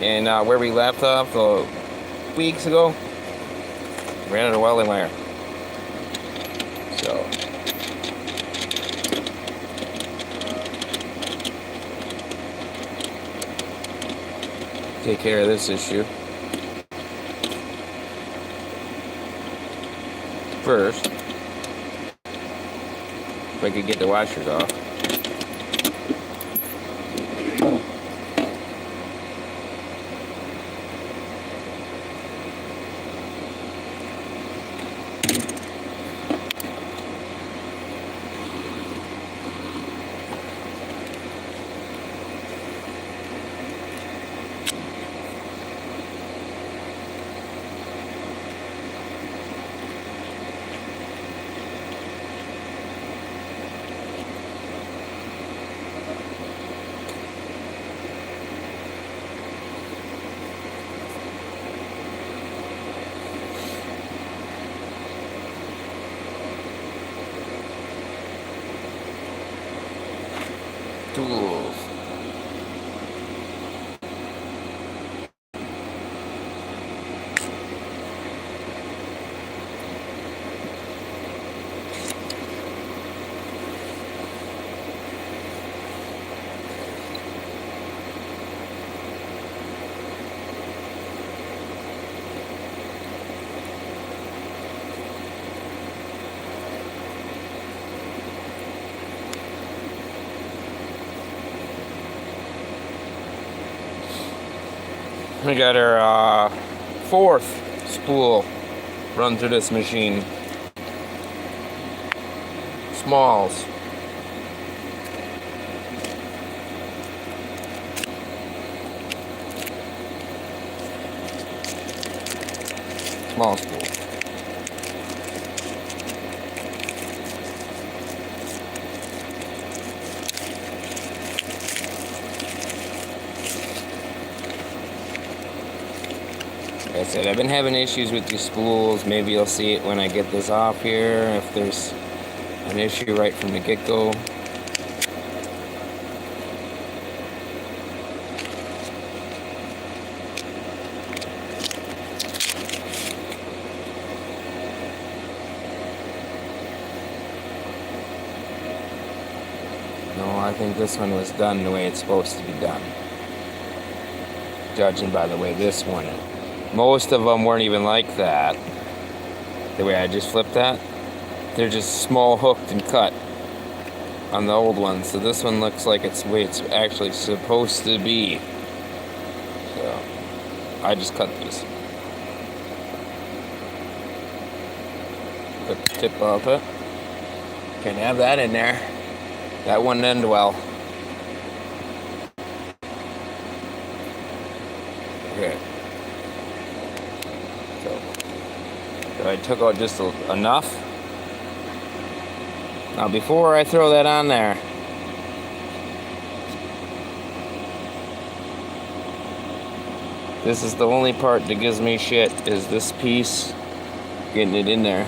And where we left off weeks ago, ran out of welding wire. So take care of this issue first. If I could get the washers off. Tools. We got our fourth spool run through this machine. Smalls. Small spool. Like I said, I've been having issues with these spools. Maybe you'll see it when I get this off here, if there's an issue right from the get-go. No, I think this one was done the way it's supposed to be done. Judging by the way this one is. Most of them weren't even like that. The way I just flipped that. They're just small hooked and cut on the old ones. So this one looks like it's the way it's actually supposed to be. So I just cut these. Put the tip off it. Can't have that in there. That wouldn't end well. Okay. So I took out just enough. Now before I throw that on there, this is the only part that gives me shit, is this piece, getting it in there.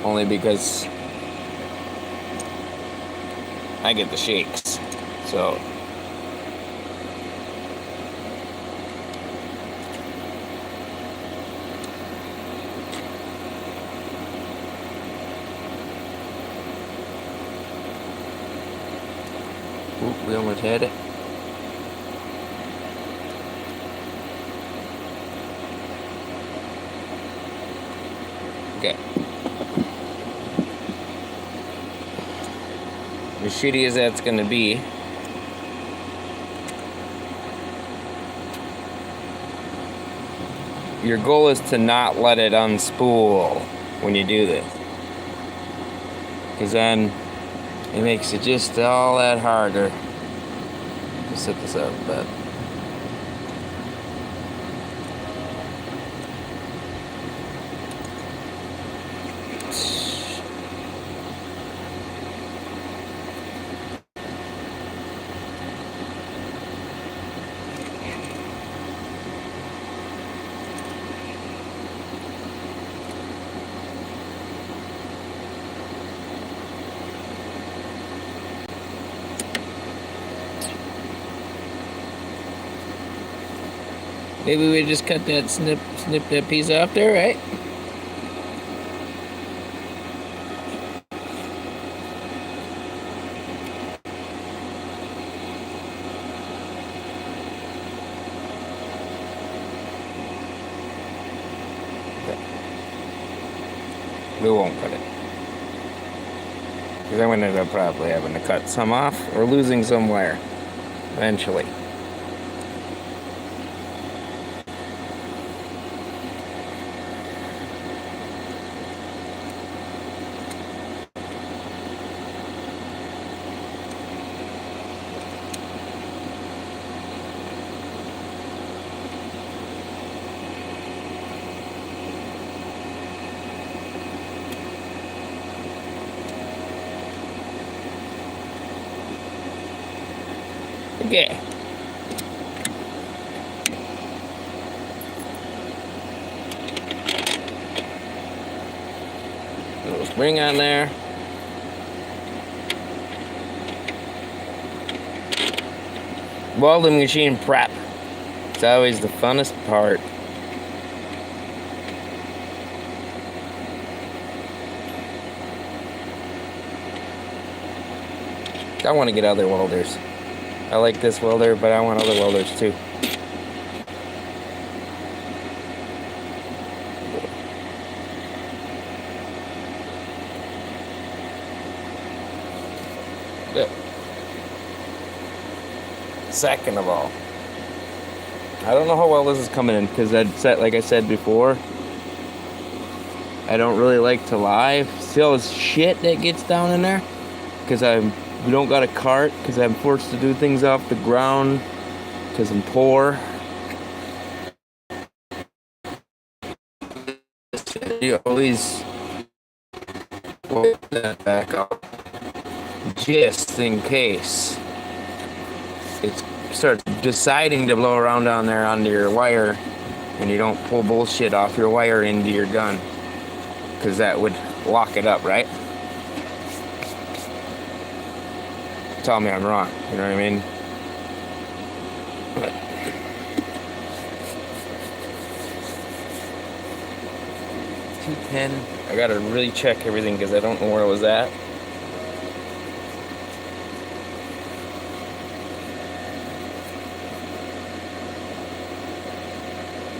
Only because I get the shakes. So we almost had it. Okay. As shitty as that's gonna be, your goal is to not let it unspool when you do this, because then it makes it just all that harder to set this up. But Maybe we just cut that, snip that piece off there, right? We won't cut it. Because I'm going to end up probably having to cut some off or losing some wire eventually. Okay. Little spring on there. Welding machine prep. It's always the funnest part. I want to get other welders. I like this welder, but I want other welders too. Second of all, I don't know how well this is coming in because like I said before, I don't really like to lie. See all this shit that gets down in there? Because we don't got a cart, because I'm forced to do things off the ground because I'm poor. You always put that back up just in case it starts deciding to blow around down there onto your wire and you don't pull bullshit off your wire into your gun, because that would lock it up, right? Tell me I'm wrong, you know what I mean? But 210, I gotta really check everything because I don't know where I was at.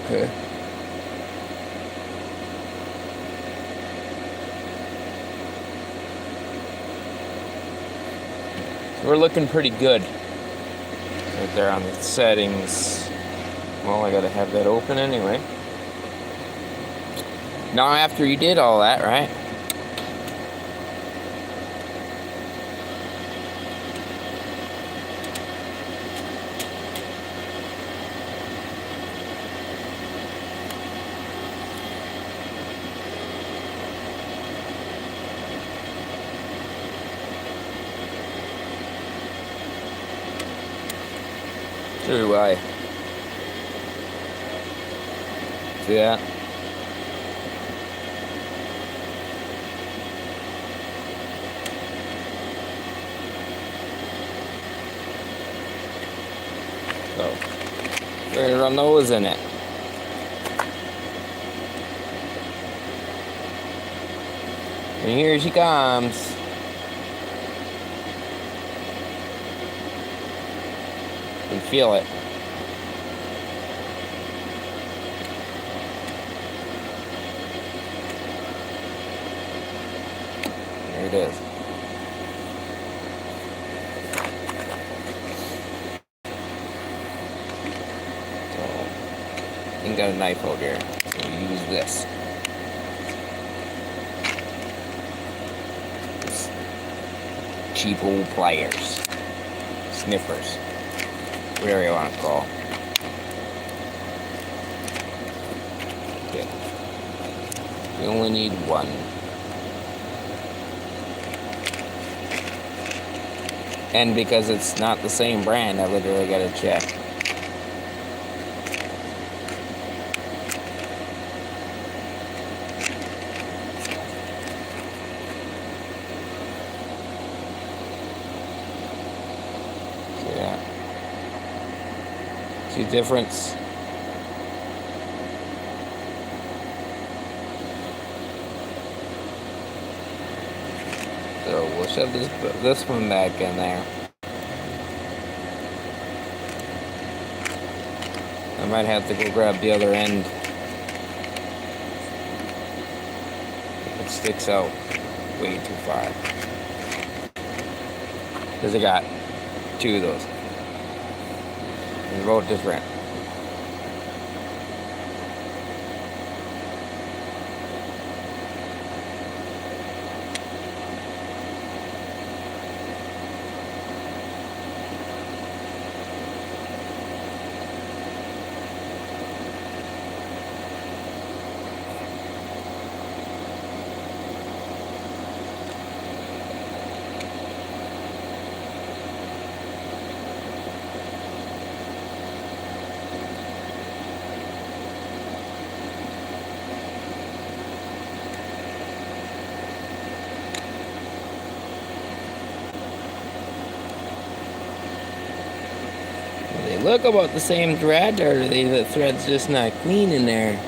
Okay. We're looking pretty good. Right there on the settings. Well, I gotta have that open anyway. Now after you did all that, right? So do I. See that? So, we're gonna run those in it. And here she comes. You feel it. There it is. So, ain't got a knife out here, so we use this. Cheap old pliers, snippers, whatever you want to call. Okay. We only need one. And because it's not the same brand, I literally gotta check. See the difference? we'll shove this one back in there. I might have to go grab the other end. It sticks out way too far. Because I got two of those. They're both different. They look about the same thread, or the thread's just not clean in there.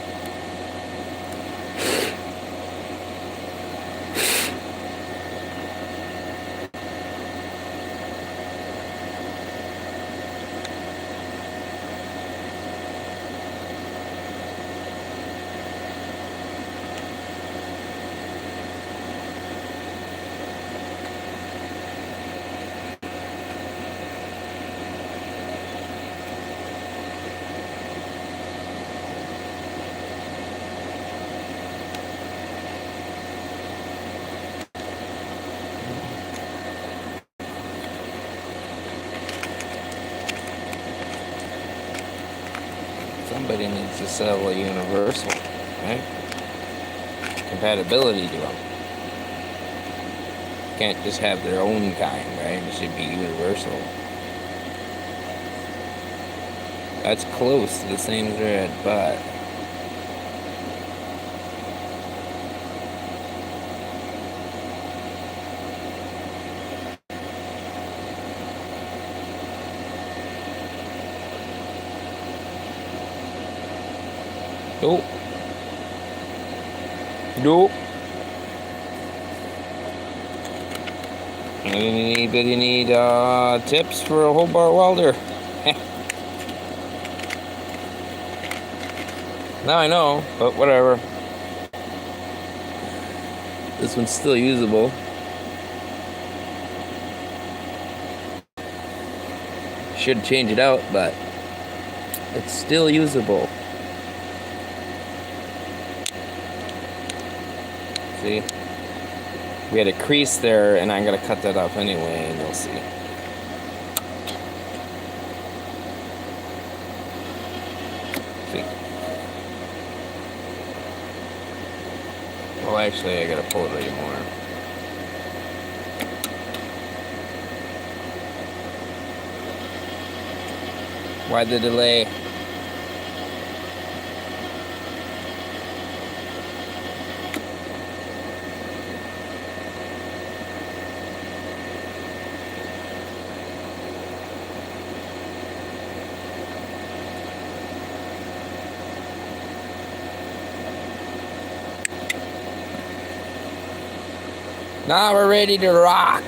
Somebody needs to sell a universal, right? Compatibility to them. Can't just have their own kind, right? It should be universal. That's close to the same thread, but nope. Nope. Anybody need tips for a Hobart welder? Now I know, but whatever. This one's still usable. Should change it out, but it's still usable. See? We had a crease there, and I'm gonna cut that off anyway, and you'll see. See? Well, actually, I gotta pull it right more. Why the delay? Now we're ready to rock.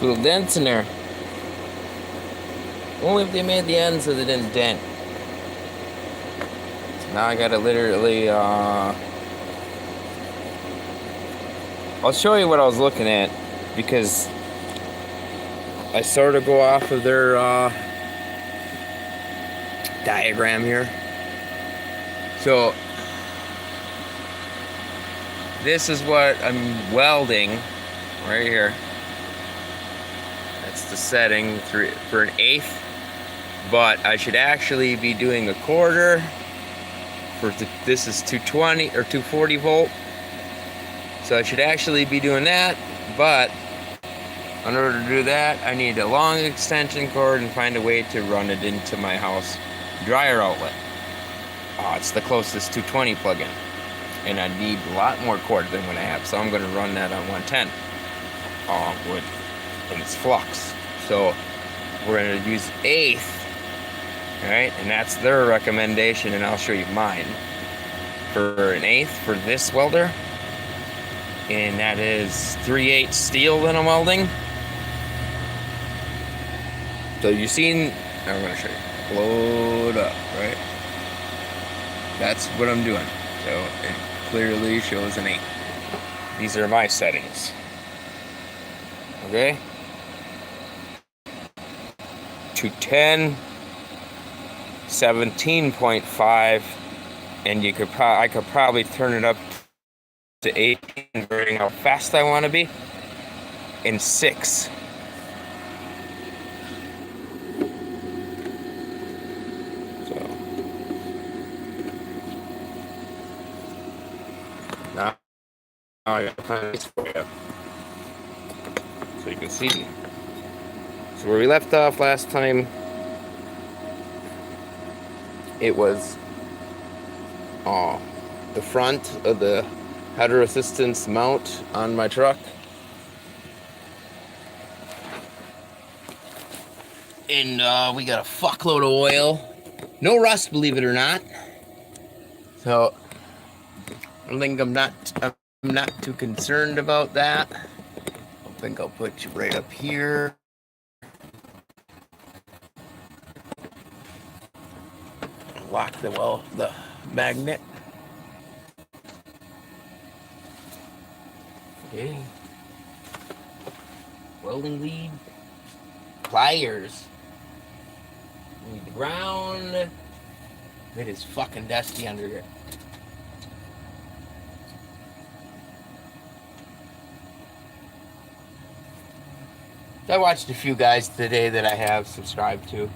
Little dents in there. Only if they made the ends so they didn't dent. So now I gotta literally I'll show you what I was looking at, because I sort of go off of their diagram here. So this is what I'm welding right here. That's the setting for an eighth, but I should actually be doing a quarter. This is 220 or 240 volt. So I should actually be doing that, but in order to do that, I need a long extension cord and find a way to run it into my house dryer outlet. It's the closest 220 plug-in, and I need a lot more cord than what I have, so I'm going to run that on 110 wood, and it's flux. So we're going to use 1/8, alright, and that's their recommendation, and I'll show you mine. For an 1/8 for this welder, and that is 3/8 steel that I'm welding. So you've seen, I'm going to show you, load up, right? That's what I'm doing. So it clearly shows an 8. These are my settings. Okay? 210, 17.5, and I could probably turn it up to 8, converting how fast I want to be, and 6. Now I gotta find this for you so you can see. So where we left off last time, it was the front of the header assistance mount on my truck. And we got a fuckload of oil. No rust, believe it or not. So I think I'm not too concerned about that. I think I'll put you right up here. Lock the magnet. Okay. Welding lead. Pliers. Need the ground. It is fucking dusty under here. I watched a few guys today that I have subscribed to.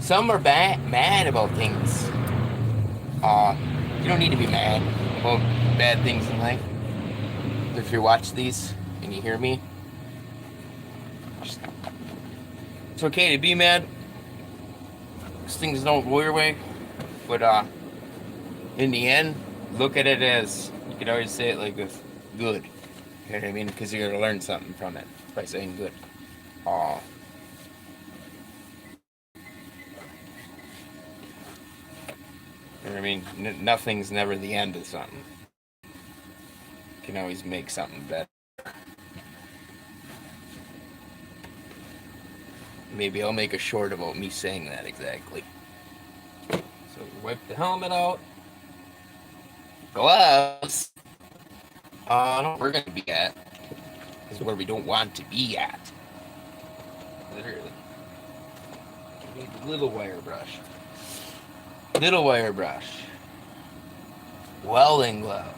Some are mad about things. You don't need to be mad about bad things in life. If you watch these and you hear me, it's okay to be mad. Because things don't go your way. But in the end, look at it as, you can always say it like this, good. You know what I mean? Because you're going to learn something from it by saying good. You know what I mean? Nothing's never the end of something. You can always make something better. Maybe I'll make a short about me saying that exactly. So wipe the helmet out. Gloves. We're going to be at. This is where we don't want to be at. Literally. Need a little wire brush. Little wire brush. Welding gloves.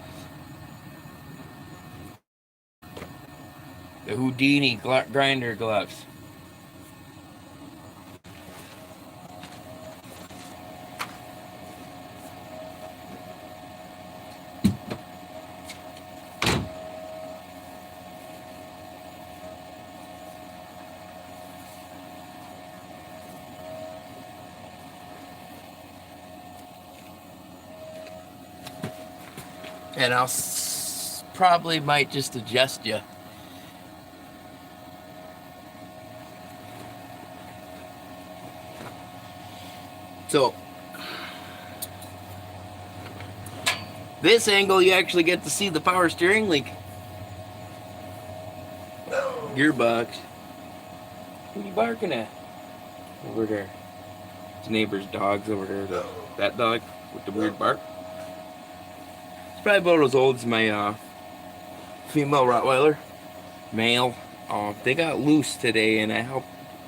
The Houdini grinder gloves. And I'll probably might just adjust you. So, this angle you actually get to see the power steering link. Gearbox. What are you barking at? Over there. His neighbor's dog's over there. That dog with the weird bark. It's probably about as old as my female Rottweiler. Male. They got loose today, and I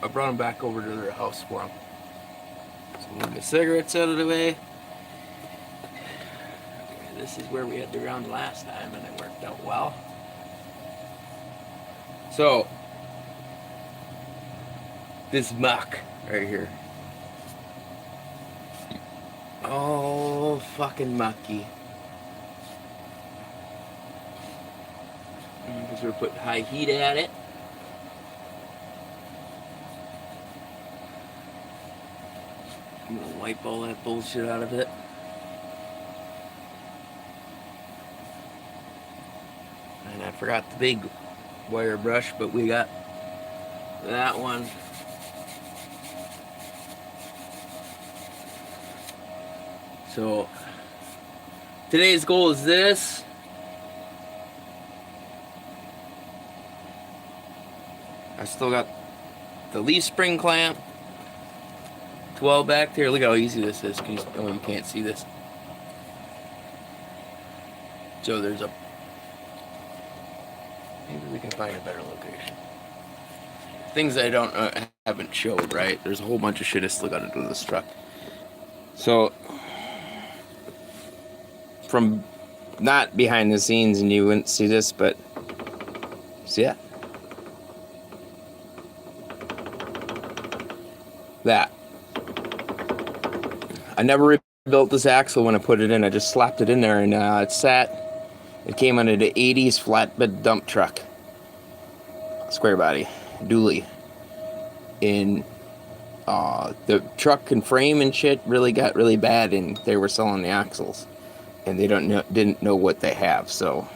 brought them back over to their house for them. So move the cigarettes out of the way. This is where we had the ground last time, and it worked out well. So, this muck right here. Oh, fucking mucky. because we're putting high heat at it. I'm gonna wipe all that bullshit out of it. And I forgot the big wire brush, but we got that one. So today's goal is this. I still got the leaf spring clamp, 12 back there. Look how easy this is. Oh, you can't see this. So there's a, maybe we can find a better location. Things I don't haven't showed, right? There's a whole bunch of shit I still got to do to this truck. So from not behind the scenes, and you wouldn't see this, but see that? That. I never rebuilt this axle when I put it in. I just slapped it in there, and it sat. It came under the 80s flatbed dump truck. Square body. Dually. And the truck and frame and shit really got really bad, and they were selling the axles. And they didn't know what they have. So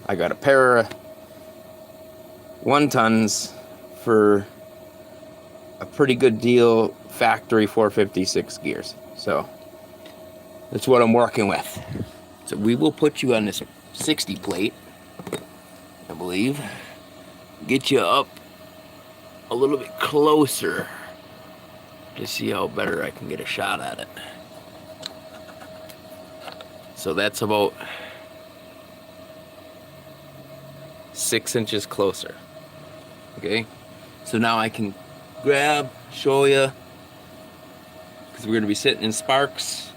I got a pair of 1-tons for a pretty good deal, factory 456 gears. So that's what I'm working with. So we will put you on this 60 plate, I believe. Get you up a little bit closer to see how better I can get a shot at it. So that's about 6 inches closer. Okay? So now I can grab, show you, because we're going to be sitting in sparks.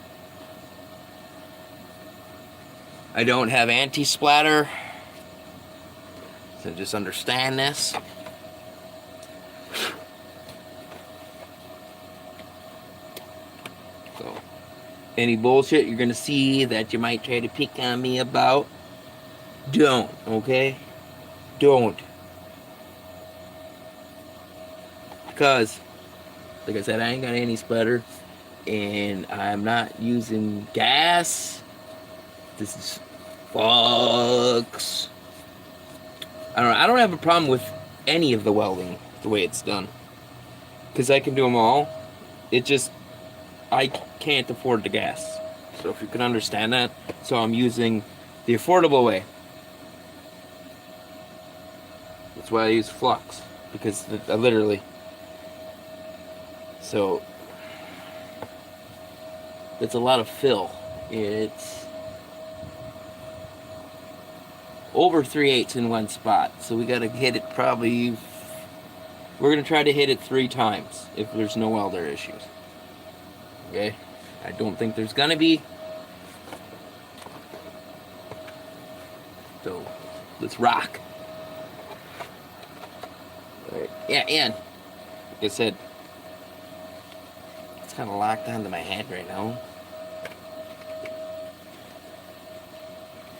I don't have anti-splatter, so just understand this. So any bullshit you're going to see that you might try to pick on me about, don't, okay? Don't. Because, like I said, I ain't got any splatter, and I'm not using gas. This is Fox. I don't have a problem with any of the welding the way it's done, because I can do them all. It just, I can't afford the gas. So if you can understand that, so I'm using the affordable way. That's why I use flux, because I literally. So it's a lot of fill. It's over 3/8 in one spot. So we gotta hit it probably, we're gonna try to hit it 3 times if there's no welder issues. Okay? I don't think there's gonna be. So let's rock. Alright. Yeah, and like I said, it's kind of locked onto my head right now.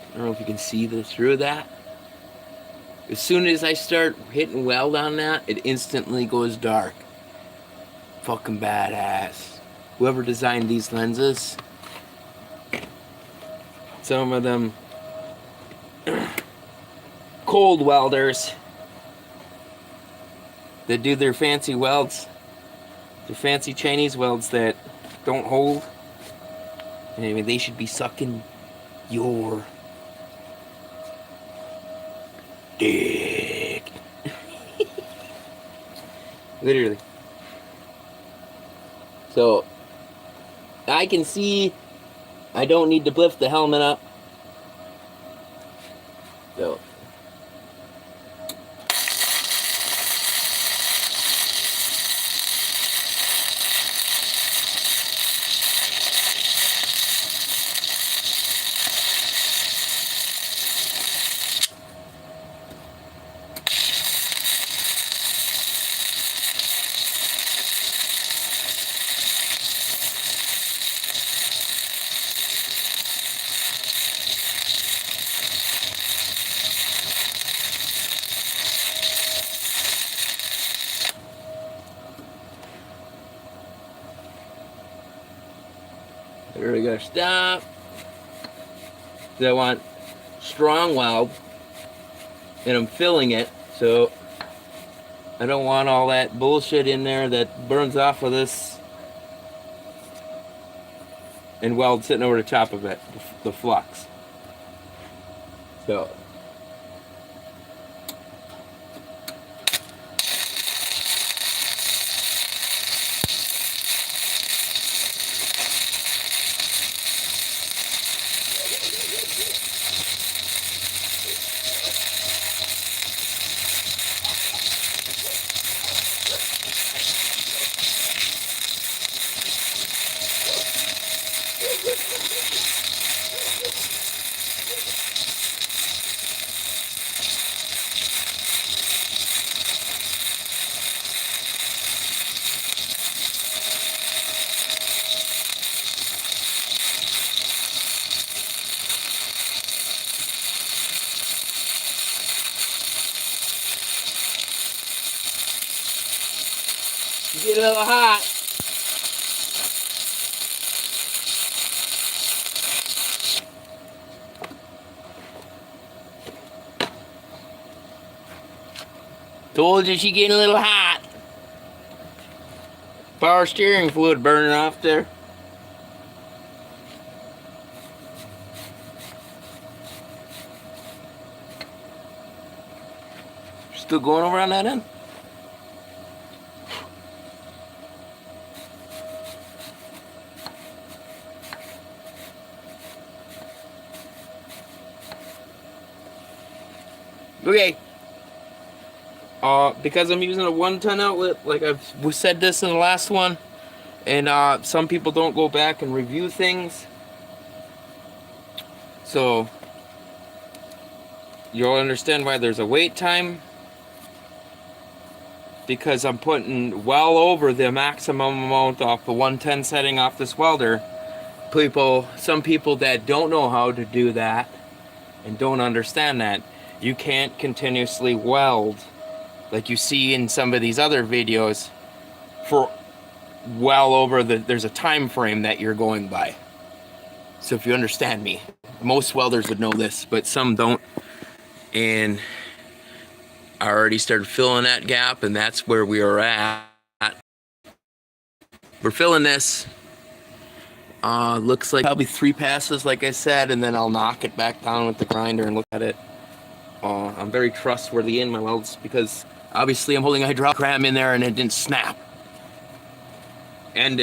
I don't know if you can see through that. As soon as I start hitting weld on that, it instantly goes dark. Fucking badass. Whoever designed these lenses, some of them cold welders that do their fancy welds, their fancy Chinese welds that don't hold. Anyway, they should be sucking your dick. Literally. So I can see I don't need to lift the helmet up. So really gotta stop. I want strong weld, and I'm filling it, so I don't want all that bullshit in there that burns off of this and weld sitting over the top of it, the flux. So you get a little hot. Told you she getting a little hot. Power steering fluid burning off there. Still going over on that end? Okay. Because I'm using a 110 outlet, like I've said this in the last one, and some people don't go back and review things. So you'll understand why there's a wait time. Because I'm putting well over the maximum amount off the 110 setting off this welder. Some people that don't know how to do that and don't understand that, you can't continuously weld like you see in some of these other videos for well over there's a time frame that you're going by. So if you understand me, most welders would know this, but some don't. And I already started filling that gap, and that's where we are at. We're filling this. Looks like probably 3 passes, like I said, and then I'll knock it back down with the grinder and look at it. I'm very trustworthy in my welds because obviously I'm holding a hydraulic ram in there and it didn't snap. And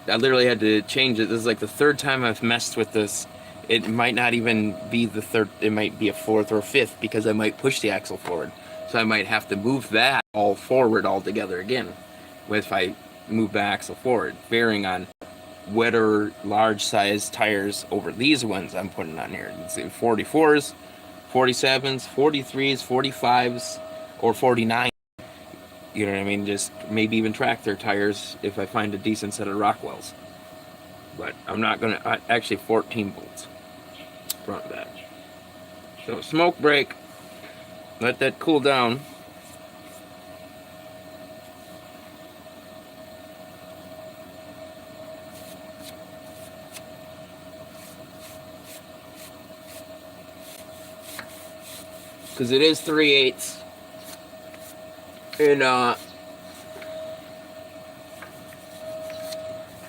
I literally had to change it. This is like the 3rd time I've messed with this. It might not even be the 3rd, it might be a 4th or 5th because I might push the axle forward. So I might have to move that all forward altogether again if I move the axle forward, varying on wetter, large size tires over these ones I'm putting on here. It's 44s, 47s, 43s, 45s, or 49. You know what I mean? Just maybe even tractor tires if I find a decent set of Rockwells. But I'm not gonna, actually 14 bolts, front and back. So smoke break, let that cool down. Because it is 3/8. And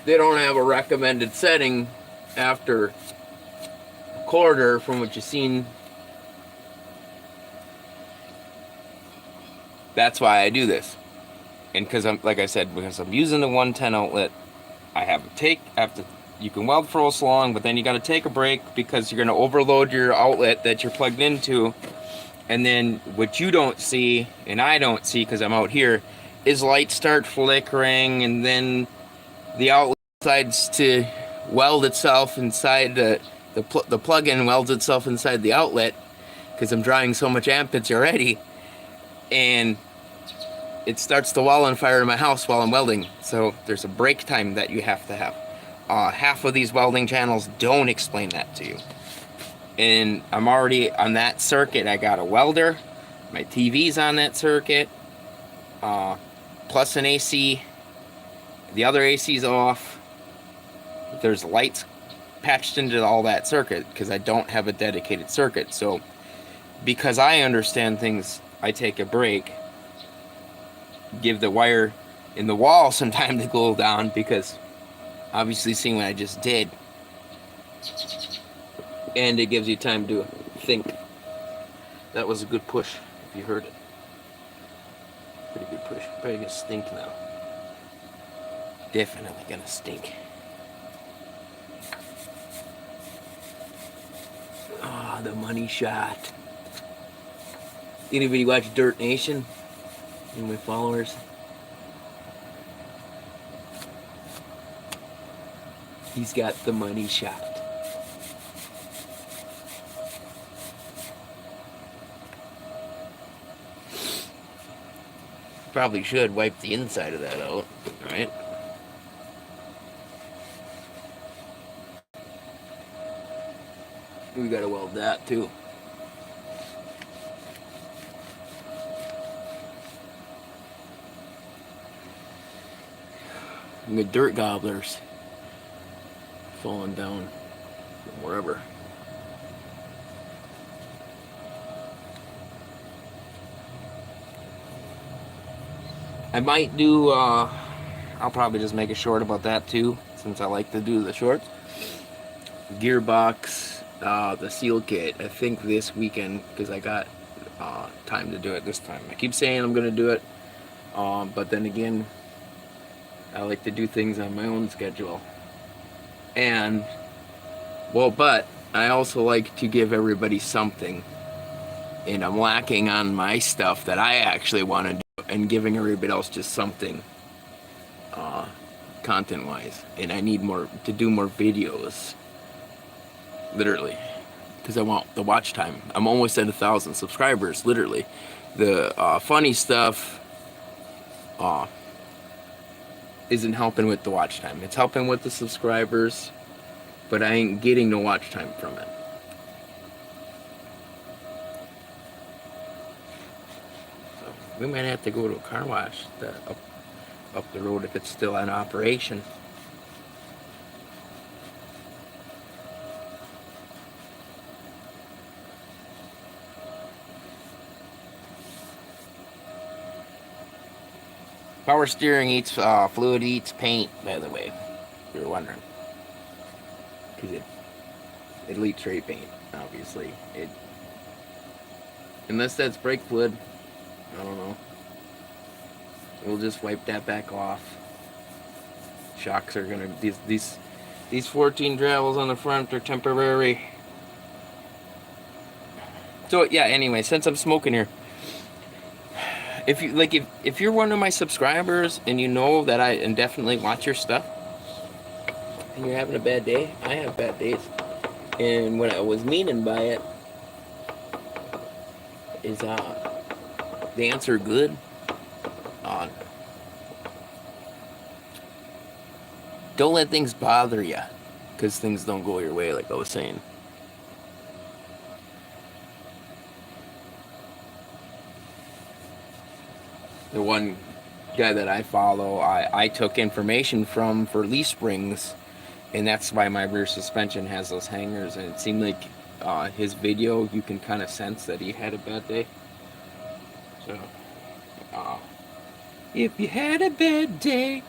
they don't have a recommended setting after a quarter from what you've seen. That's why I do this. And because I'm, like I said, because I'm using the 110 outlet, I have to you can weld for so long, but then you got to take a break because you're going to overload your outlet that you're plugged into. And then what you don't see, and I don't see because I'm out here, is lights start flickering, and then the outlet decides to weld itself inside the plug-in welds itself inside the outlet because I'm drawing so much ampage already, and it starts the wall on fire in my house while I'm welding. So there's a break time that you have to have. Half of these welding channels don't explain that to you. And I'm already on that circuit. I got a welder, my TV's on that circuit, plus an AC. The other AC's off. there's lights patched into all that circuit because I don't have a dedicated circuit. So because I understand things, I take a break, give the wire in the wall some time to cool down, because obviously seeing what I just did, and it gives you time to think. That was a good push, if you heard it. Pretty good push. Probably gonna stink now. Definitely gonna stink. Ah, the money shot. Anybody watch Dirt Nation? Any of my followers? He's got the money shot. Probably should wipe the inside of that out, right? We gotta weld that too. And the dirt gobblers falling down from wherever. I might do, I'll probably just make a short about that too, since I like to do the shorts. Gearbox, the seal kit, I think this weekend, because I got time to do it this time. I keep saying I'm going to do it, but then again, I like to do things on my own schedule. And, well, but I also like to give everybody something. And I'm lacking on my stuff that I actually want to do, and giving everybody else just something, content-wise. And I need to do more videos, literally, because I want the watch time. I'm almost at 1,000 subscribers, literally. The funny stuff isn't helping with the watch time. It's helping with the subscribers, but I ain't getting no watch time from it. So we might have to go to a car wash up the road if it's still in operation. Power steering eats fluid, eats paint, by the way, if you were wondering. Because it'll eat straight paint, obviously. Unless that's brake fluid, I don't know. We'll just wipe that back off. Shocks are gonna, these 14 gravels on the front are temporary. So yeah, anyway, since I'm smoking here, if you're one of my subscribers and you know that I definitely watch your stuff, and you're having a bad day, I have bad days. And what I was meaning by it is the answer good on. Don't let things bother you, because things don't go your way, like I was saying. The one guy that I follow, I took information from for leaf springs, and that's why my rear suspension has those hangers. And it seemed like his video, you can kind of sense that he had a bad day. So, if you had a bad day,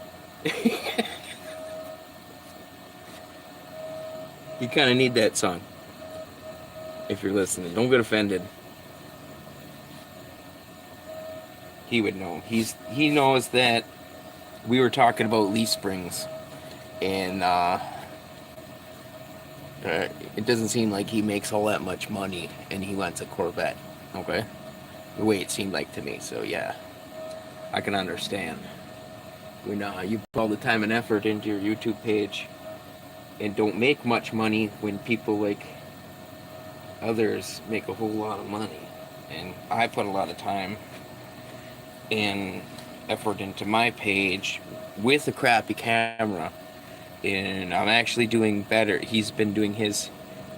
you kind of need that song. If you're listening, don't get offended. He would know. He knows that we were talking about leaf springs, and it doesn't seem like he makes all that much money, and he wants a Corvette. Okay, the way it seemed like to me. So yeah, I can understand. When you put all the time and effort into your YouTube page, and don't make much money, when people like others make a whole lot of money, and I put a lot of time and effort into my page with a crappy camera, and I'm actually doing better. He's been doing his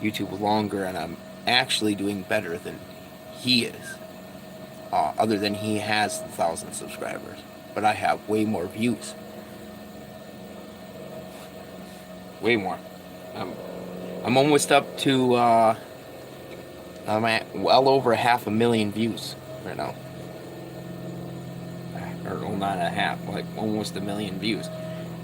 YouTube longer, and I'm actually doing better than he is, other than he has 1,000 subscribers, but I have way more views. way more. I'm almost up to, I'm at well over 500,000 views right now. Or well, not a half, like almost 1,000,000 views.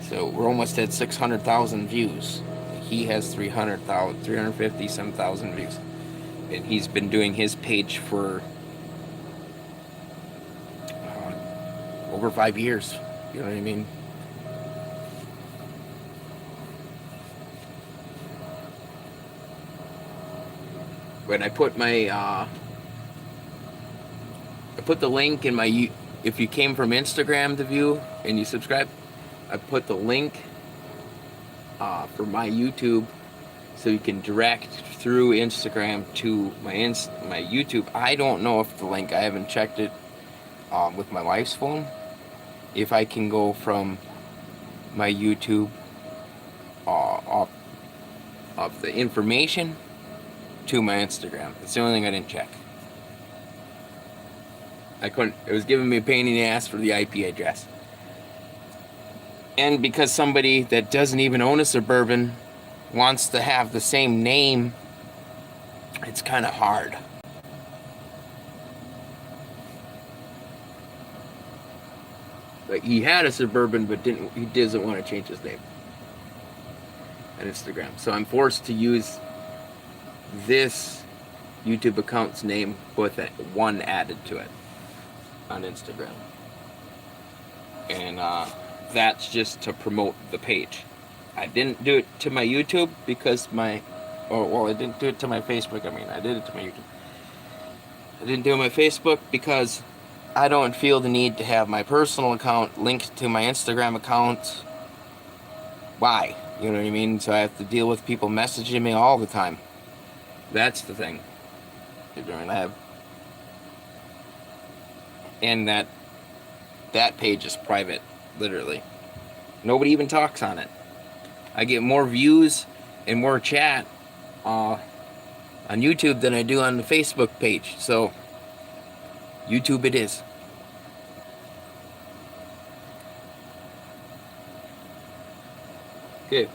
So we're almost at 600,000 views. He has 300,000, 350 some thousand views. And he's been doing his page for over 5 years. You know what I mean? When I put my, I put the link in my, if you came from Instagram to view and you subscribe, I put the link for my YouTube so you can direct through Instagram to my YouTube. I don't know if the link, I haven't checked it with my wife's phone, if I can go from my YouTube off the information to my Instagram. That's the only thing I didn't check. I couldn't, it was giving me a pain in the ass for the IP address. And because somebody that doesn't even own a Suburban wants to have the same name, it's kind of hard. Like, he had a Suburban, but he doesn't want to change his name on Instagram. So I'm forced to use this YouTube account's name with one added to it on Instagram. And that's just to promote the page. I didn't do it to my YouTube because I didn't do it to my Facebook. I mean, I did it to my YouTube. I didn't do it to my Facebook because I don't feel the need to have my personal account linked to my Instagram account. Why? You know what I mean? So I have to deal with people messaging me all the time. That's the thing. And that page is private, literally. Nobody even talks on it. I get more views and more chat on YouTube than I do on the Facebook page. So, YouTube it is. Okay.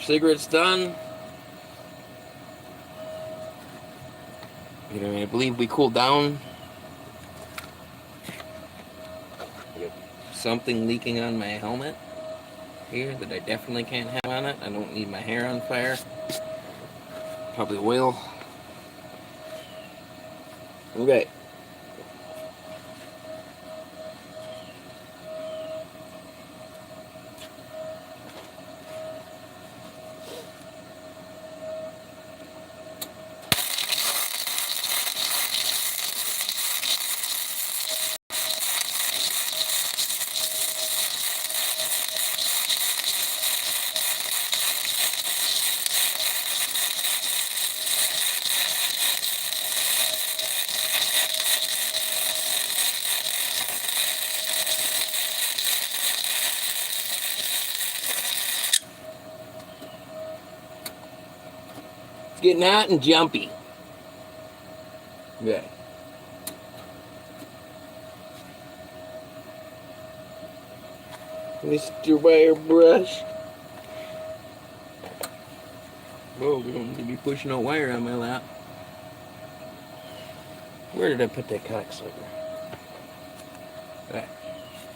Cigarettes done. You know, I believe we cooled down. Something leaking on my helmet here that I definitely can't have on it. I don't need my hair on fire. Probably oil. Okay. It's getting hot and jumpy. Okay. Mr. Wire Brush. Whoa, we don't need to be pushing no wire on my lap. Where did I put that cocksucker? Alright.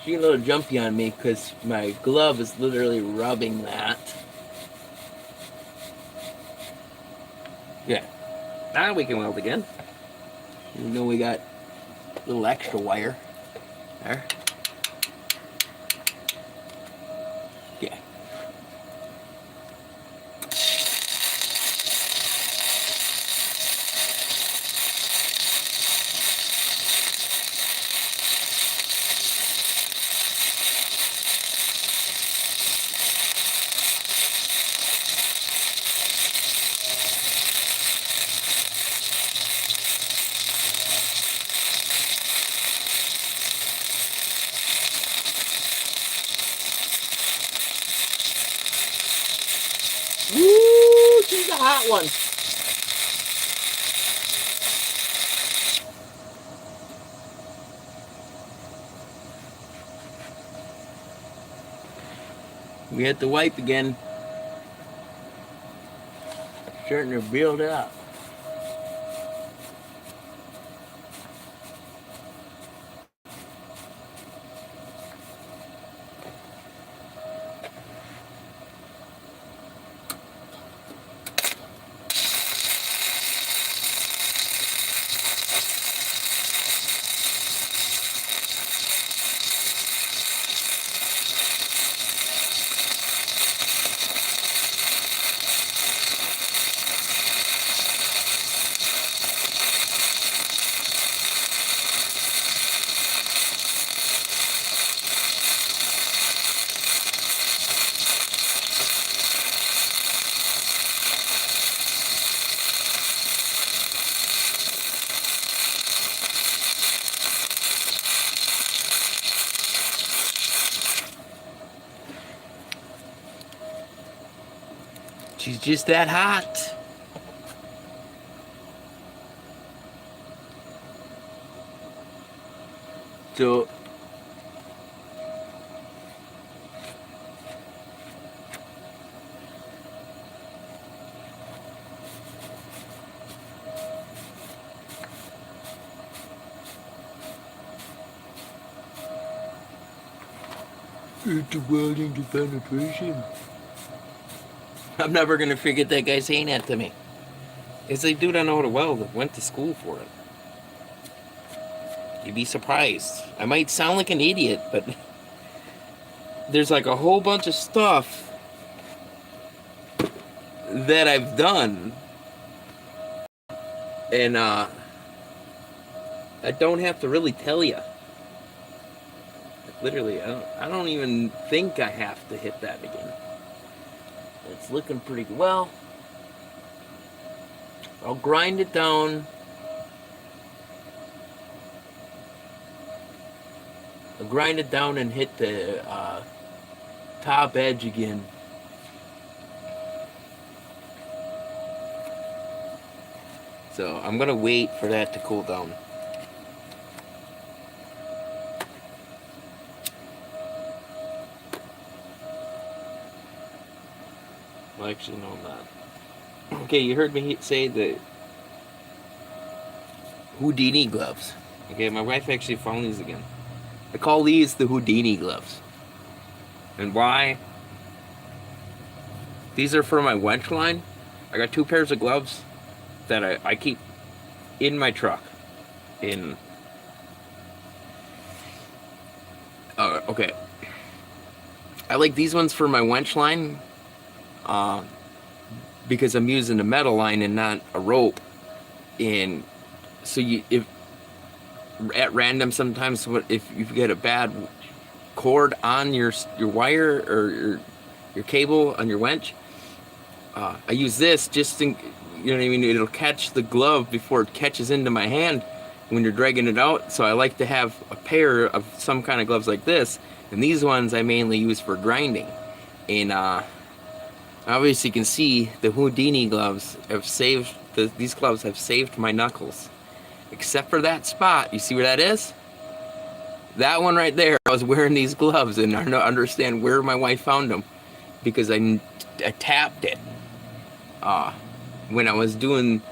She's a little jumpy on me because my glove is literally rubbing that. Yeah. Now we can weld again. Even though we got a little extra wire there. Yeah. Woo! She's a hot one. We had to wipe again. Starting to build up. She's just that hot. So it's welding to penetration. I'm never gonna forget that guy saying that to me. It's like, dude, I know how to weld. Went to school for it. You'd be surprised. I might sound like an idiot, but there's like a whole bunch of stuff that I've done, and I don't have to really tell you. Literally, I don't even think I have to hit that again. It's looking pretty well. I'll grind it down. I'll grind it down and hit the top edge again. So I'm gonna wait for that to cool down. Well, actually, no, I'm not. Okay, you heard me say the Houdini gloves. Okay, my wife actually found these again. I call these the Houdini gloves. And why? These are for my wench line. I got 2 pairs of gloves that I keep in my truck. Okay. I like these ones for my wench line. Because I'm using a metal line and not a rope, and so if at random sometimes if you get a bad cord on your wire or your cable on your winch, I use this just to, you know what I mean, it'll catch the glove before it catches into my hand when you're dragging it out. So I like to have a pair of some kind of gloves like this, and these ones I mainly use for grinding. And obviously you can see the Houdini gloves have saved, these gloves have saved my knuckles. Except for that spot, you see where that is? That one right there, I was wearing these gloves and I don't understand where my wife found them. Because I tapped it when I was doing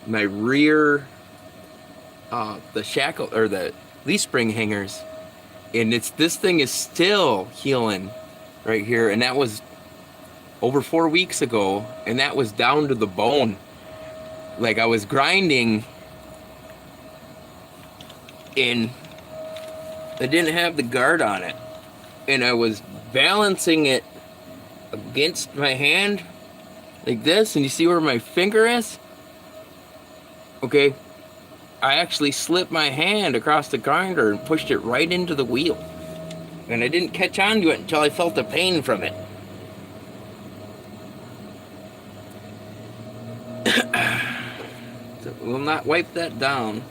my rear, the shackle, or the leaf spring hangers. And this thing is still healing right here, and that was over 4 weeks ago, and that was down to the bone. Like, I was grinding and I didn't have the guard on it, and I was balancing it against my hand like this, and you see where my finger is? Okay, I actually slipped my hand across the grinder and pushed it right into the wheel, and I didn't catch on to it until I felt the pain from it. So we'll not wipe that down.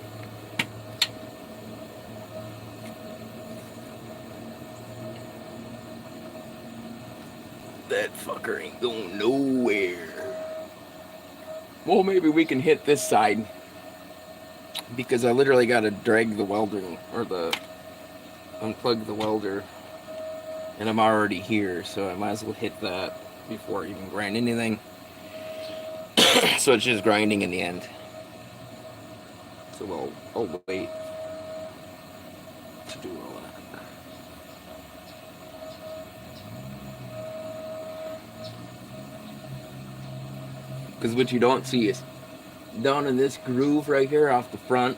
That fucker ain't going nowhere. Well, maybe we can hit this side, because I literally got to drag the welder, or unplug the welder and I'm already here, so I might as well hit that before I even grind anything. So it's just grinding in the end. So I'll wait to do all that. Because what you don't see is down in this groove right here off the front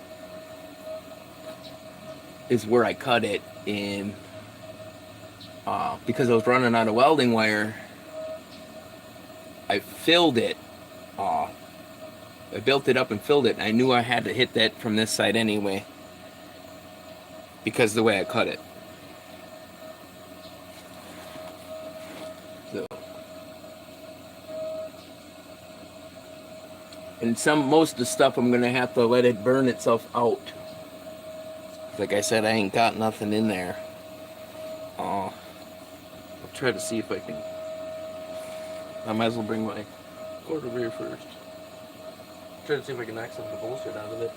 is where I cut it in. Because I was running out of welding wire, I filled it. I built it up and filled it. And I knew I had to hit that from this side anyway, because of the way I cut it. So, and most of the stuff I'm gonna have to let it burn itself out. Like I said, I ain't got nothing in there. I'll try to see if I can. I might as well bring my cord over here first. Try to see if I can knock some of the bullshit out of it.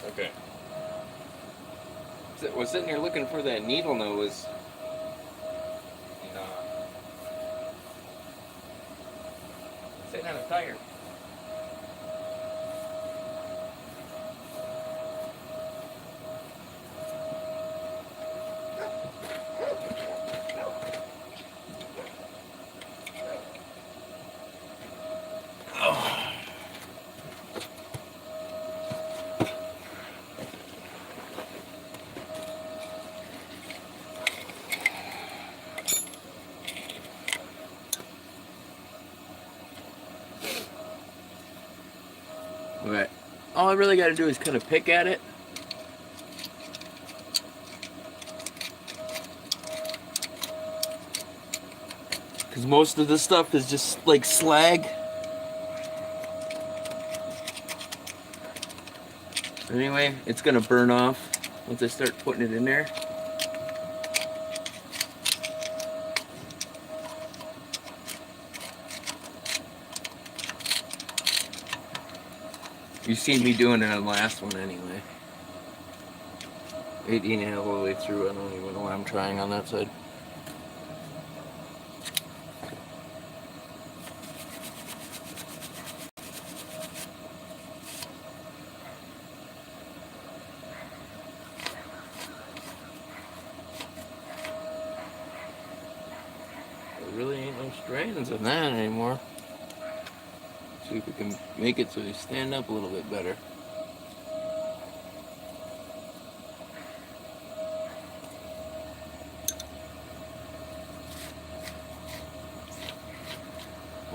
Okay. So I was sitting here looking for that needle nose. And, sitting on a tire. Okay. All I really got to do is kind of pick at it. Because most of the stuff is just like slag. Anyway, it's going to burn off once I start putting it in there. You've seen me doing it on the last one anyway. 18 all the way through. I don't even know what I'm trying on that side. There really ain't no strands in that anymore. See if we can make it so they stand up a little bit better.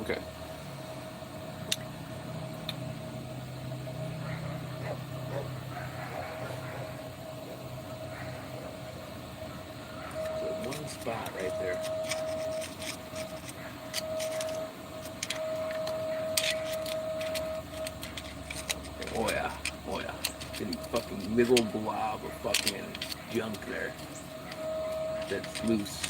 Okay. So one spot right there. Oh yeah, oh yeah. Any fucking little blob of fucking junk there that's loose.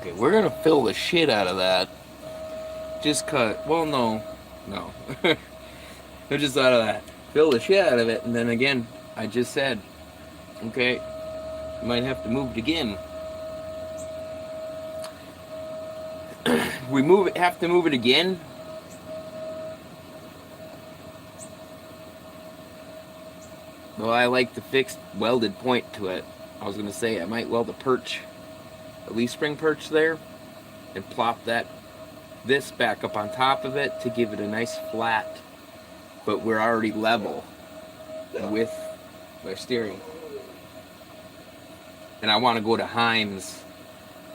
Okay, we're gonna fill the shit out of that. Just cut. Well, no. I just thought of that. Fill the shit out of it, and then again, I just said, okay, you might have to move it again. Have to move it again. Well, I like the fixed welded point to it. I was gonna say I might weld a perch, a leaf spring perch there, and plop this back up on top of it to give it a nice flat but we're already level with my steering. And I want to go to Heims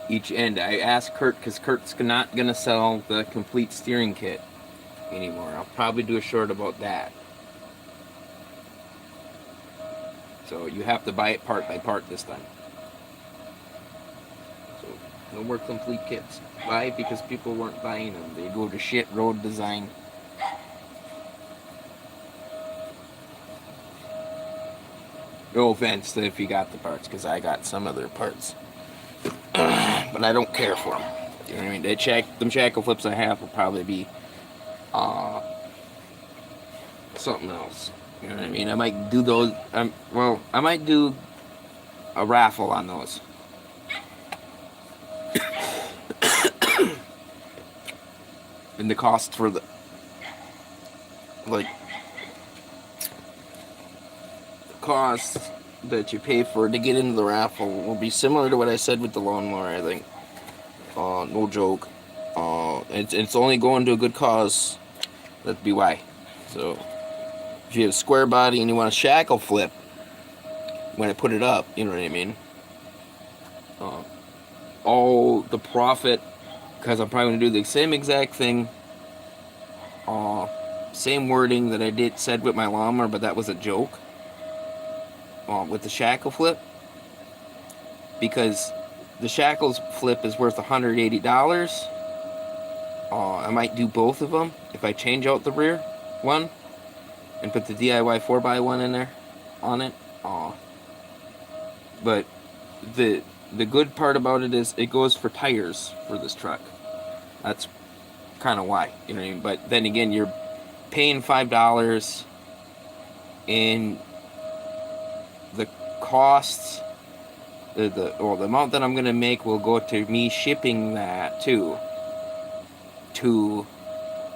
each end. I asked Kurt because Kurt's not going to sell the complete steering kit anymore. I'll probably do a short about that. So you have to buy it part by part this time. So no more complete kits. Why? Because people weren't buying them. They go to shit road design. No offense if you got the parts, because I got some of their parts. But I don't care for them. You know what I mean? Them shackle flips I have will probably be something else. You know what I mean? I might do those. I might do a raffle on those. And the cost for the cost that you pay for to get into the raffle will be similar to what I said with the lawnmower. I think. No joke. It's only going to a good cause. That'd be why. So if you have a square body and you want a shackle flip when I put it up, you know what I mean? All the profit, because I'm probably going to do the same exact thing, same wording that I said with my lawnmower, but that was a joke, with the shackle flip, because the shackles flip is worth $180. I might do both of them if I change out the rear one and put the DIY 4x1 in there on it. But the good part about it is it goes for tires for this truck. That's kind of why, you know what I mean? But then again, you're paying $5 in the costs. The amount that I'm gonna make will go to me shipping that to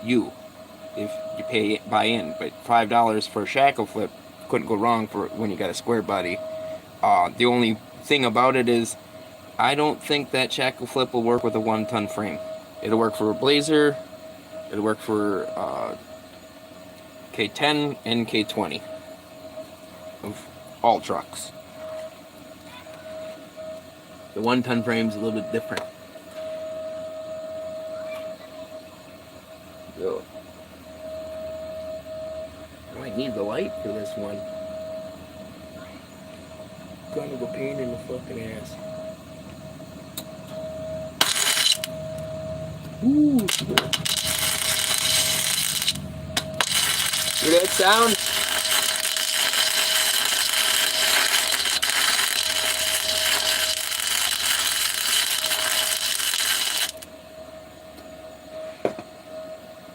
you if you buy in. But $5 for a shackle flip couldn't go wrong for when you got a square body. The only thing about it is I don't think that shackle flip will work with a 1-ton frame. It'll work for a Blazer, it'll work for K10 and K20 of all trucks. The 1-ton frame's a little bit different. So I might need the light for this one. Kind of a pain in the fucking ass. Ooh. Hear that sound?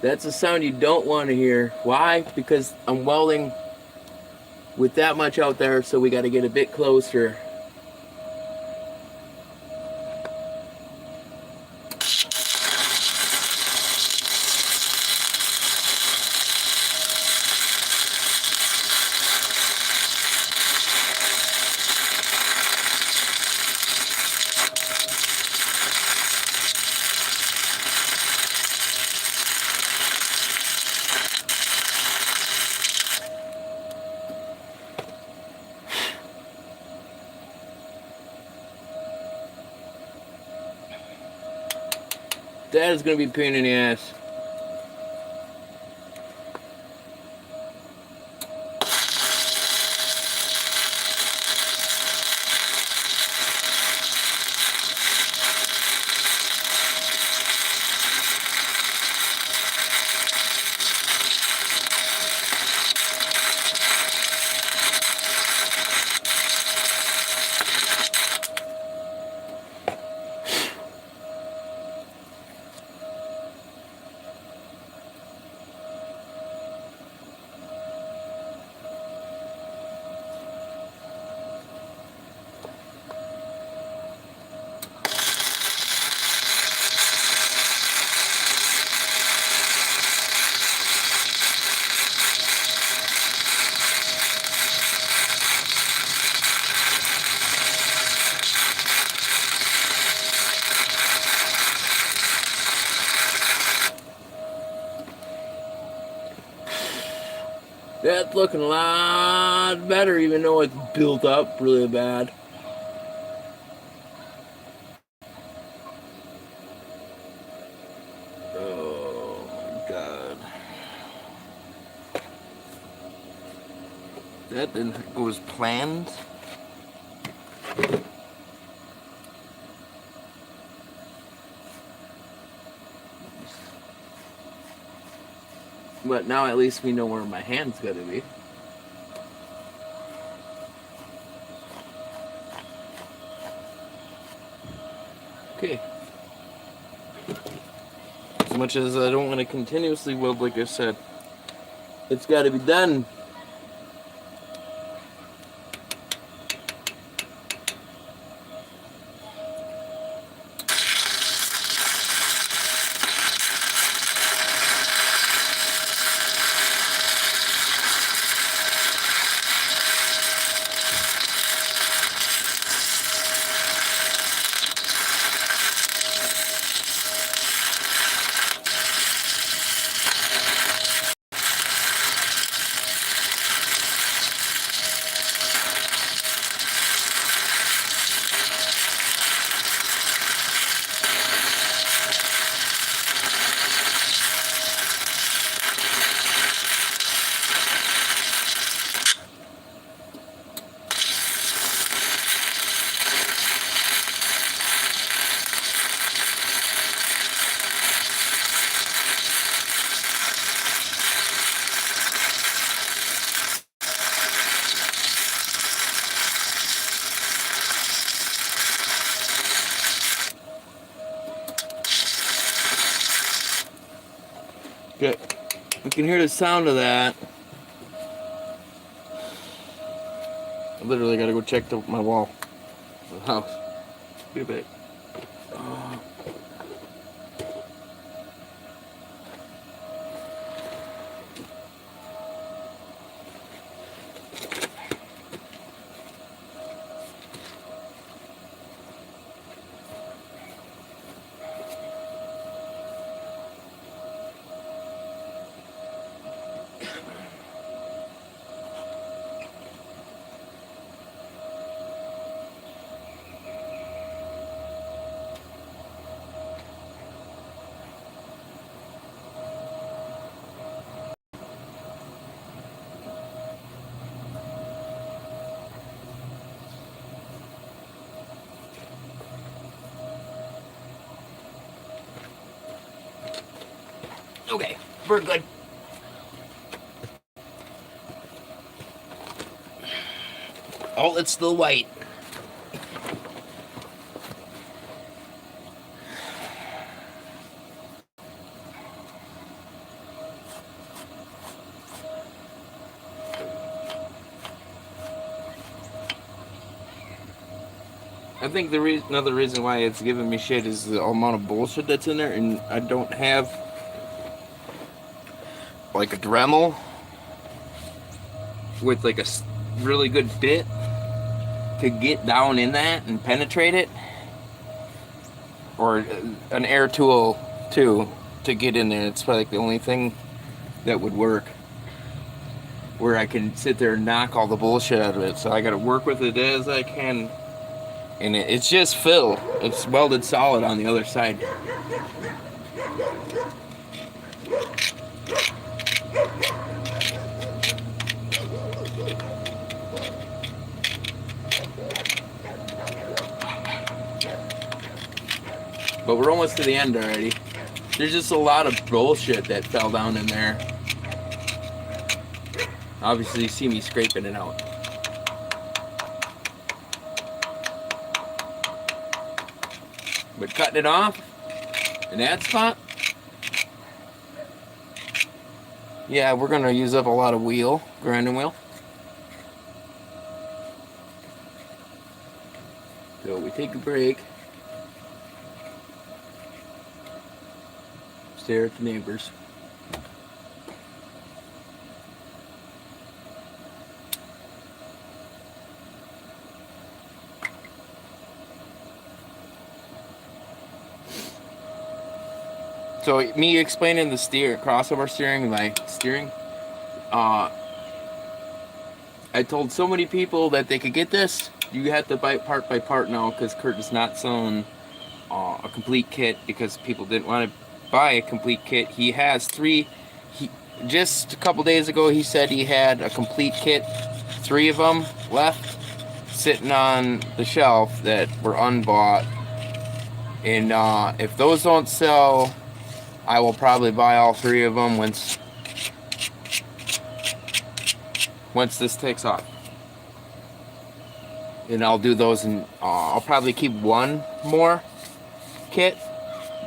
That's a sound you don't want to hear. Why? Because I'm welding with that much out there, so we got to get a bit closer. That is going to be a pain in the ass. That's looking a lot better, even though it's built up really bad. Oh my god. That didn't go as planned. But now at least we know where my hand's gotta be. Okay. As much as I don't want to continuously weld, like I said, it's gotta be done. Okay. You can hear the sound of that. I literally gotta go check my wall. The house. Be a bit. Okay, we're good. Oh, it's still white. I think another reason why it's giving me shit is the amount of bullshit that's in there, and I don't have like a Dremel with like a really good bit to get down in that and penetrate it, or an air tool too to get in there. It's probably like the only thing that would work where I can sit there and knock all the bullshit out of it. So I gotta work with it as I can, and it's just fill. It's welded solid on the other side. But we're almost to the end already. There's just a lot of bullshit that fell down in there. Obviously, you see me scraping it out. But cutting it off in that spot, yeah, we're gonna use up a lot of grinding wheel. So we take a break. Stare at the neighbors. So me explaining the crossover steering, my steering, I told so many people that they could get this. You have to buy it part by part now because Kurt is not selling a complete kit because people didn't want to buy a complete kit. He has 3. Just a couple days ago, he said he had a complete kit, 3 of them left, sitting on the shelf that were unbought. And if those don't sell, I will probably buy all 3 of them once this takes off. And I'll do those, and I'll probably keep 1 more kit,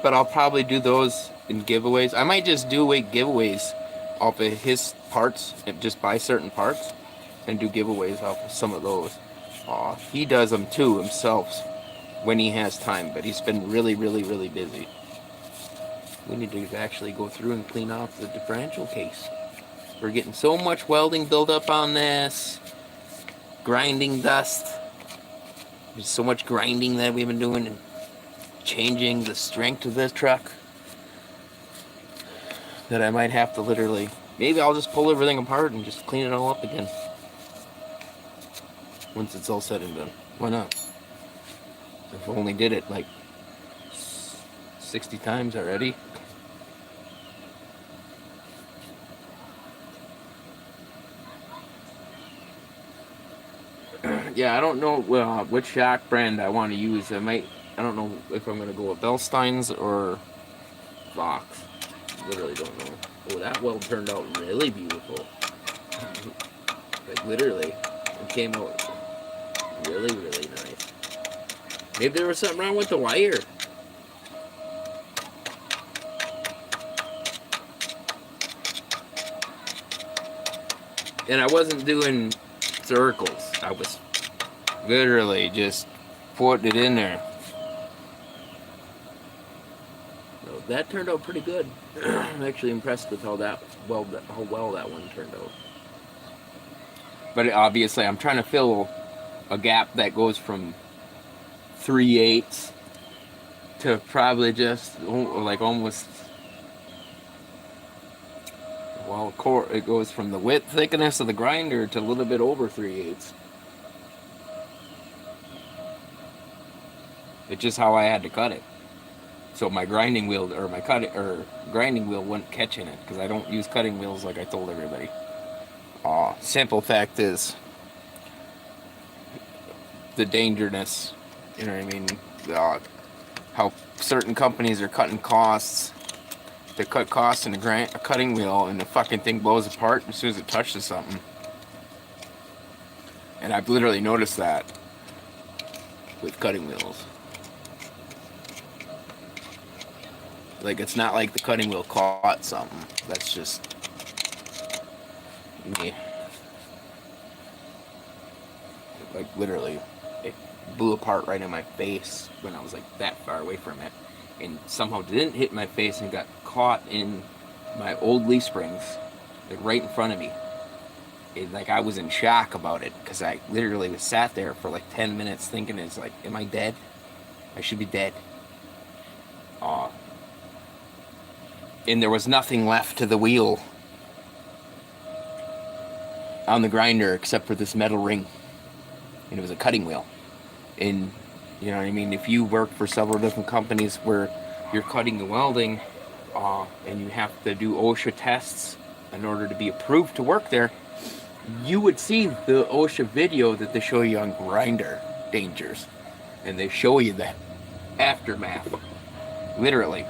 but I'll probably do those in giveaways. I might just do giveaways off of his parts and just buy certain parts and do giveaways off of some of those. He does them too himself when he has time, but he's been really, really, really busy. We need to actually go through and clean off the differential case. We're getting so much welding buildup on this. Grinding dust. There's so much grinding that we've been doing and changing the strength of this truck that I might have to literally... Maybe I'll just pull everything apart and just clean it all up again. Once it's all said and done. Why not? I've only did it like 60 times already. Yeah, I don't know which shock brand I want to use. I don't know if I'm going to go with Belstein's or Vox. Literally don't know. Oh, that weld turned out really beautiful. Like, literally. It came out really, really nice. Maybe there was something wrong with the wire. And I wasn't doing circles. I was literally just putting it in there. So that turned out pretty good. I'm actually impressed with how well that one turned out. But obviously, I'm trying to fill a gap that goes from 3/8 to probably just like almost. Well, it goes from the width thickness of the grinder to a little bit over 3/8. It's just how I had to cut it. So my grinding wheel grinding wheel wouldn't catch in it because I don't use cutting wheels like I told everybody. Simple fact is the dangerousness. You know what I mean? How certain companies are cutting costs. They cut costs in a cutting wheel, and the fucking thing blows apart as soon as it touches something. And I've literally noticed that with cutting wheels. Like, it's not like the cutting wheel caught something. That's just me. Like, literally, it blew apart right in my face when I was like that far away from it. And somehow didn't hit my face and got caught in my old leaf springs, like right in front of me. Like, I was in shock about it because I literally was sat there for like 10 minutes thinking, it's like, am I dead? I should be dead. And there was nothing left to the wheel on the grinder except for this metal ring. And it was a cutting wheel. And, you know what I mean? If you work for several different companies where you're cutting the welding and you have to do OSHA tests in order to be approved to work there, you would see the OSHA video that they show you on grinder dangers. And they show you the aftermath. Literally.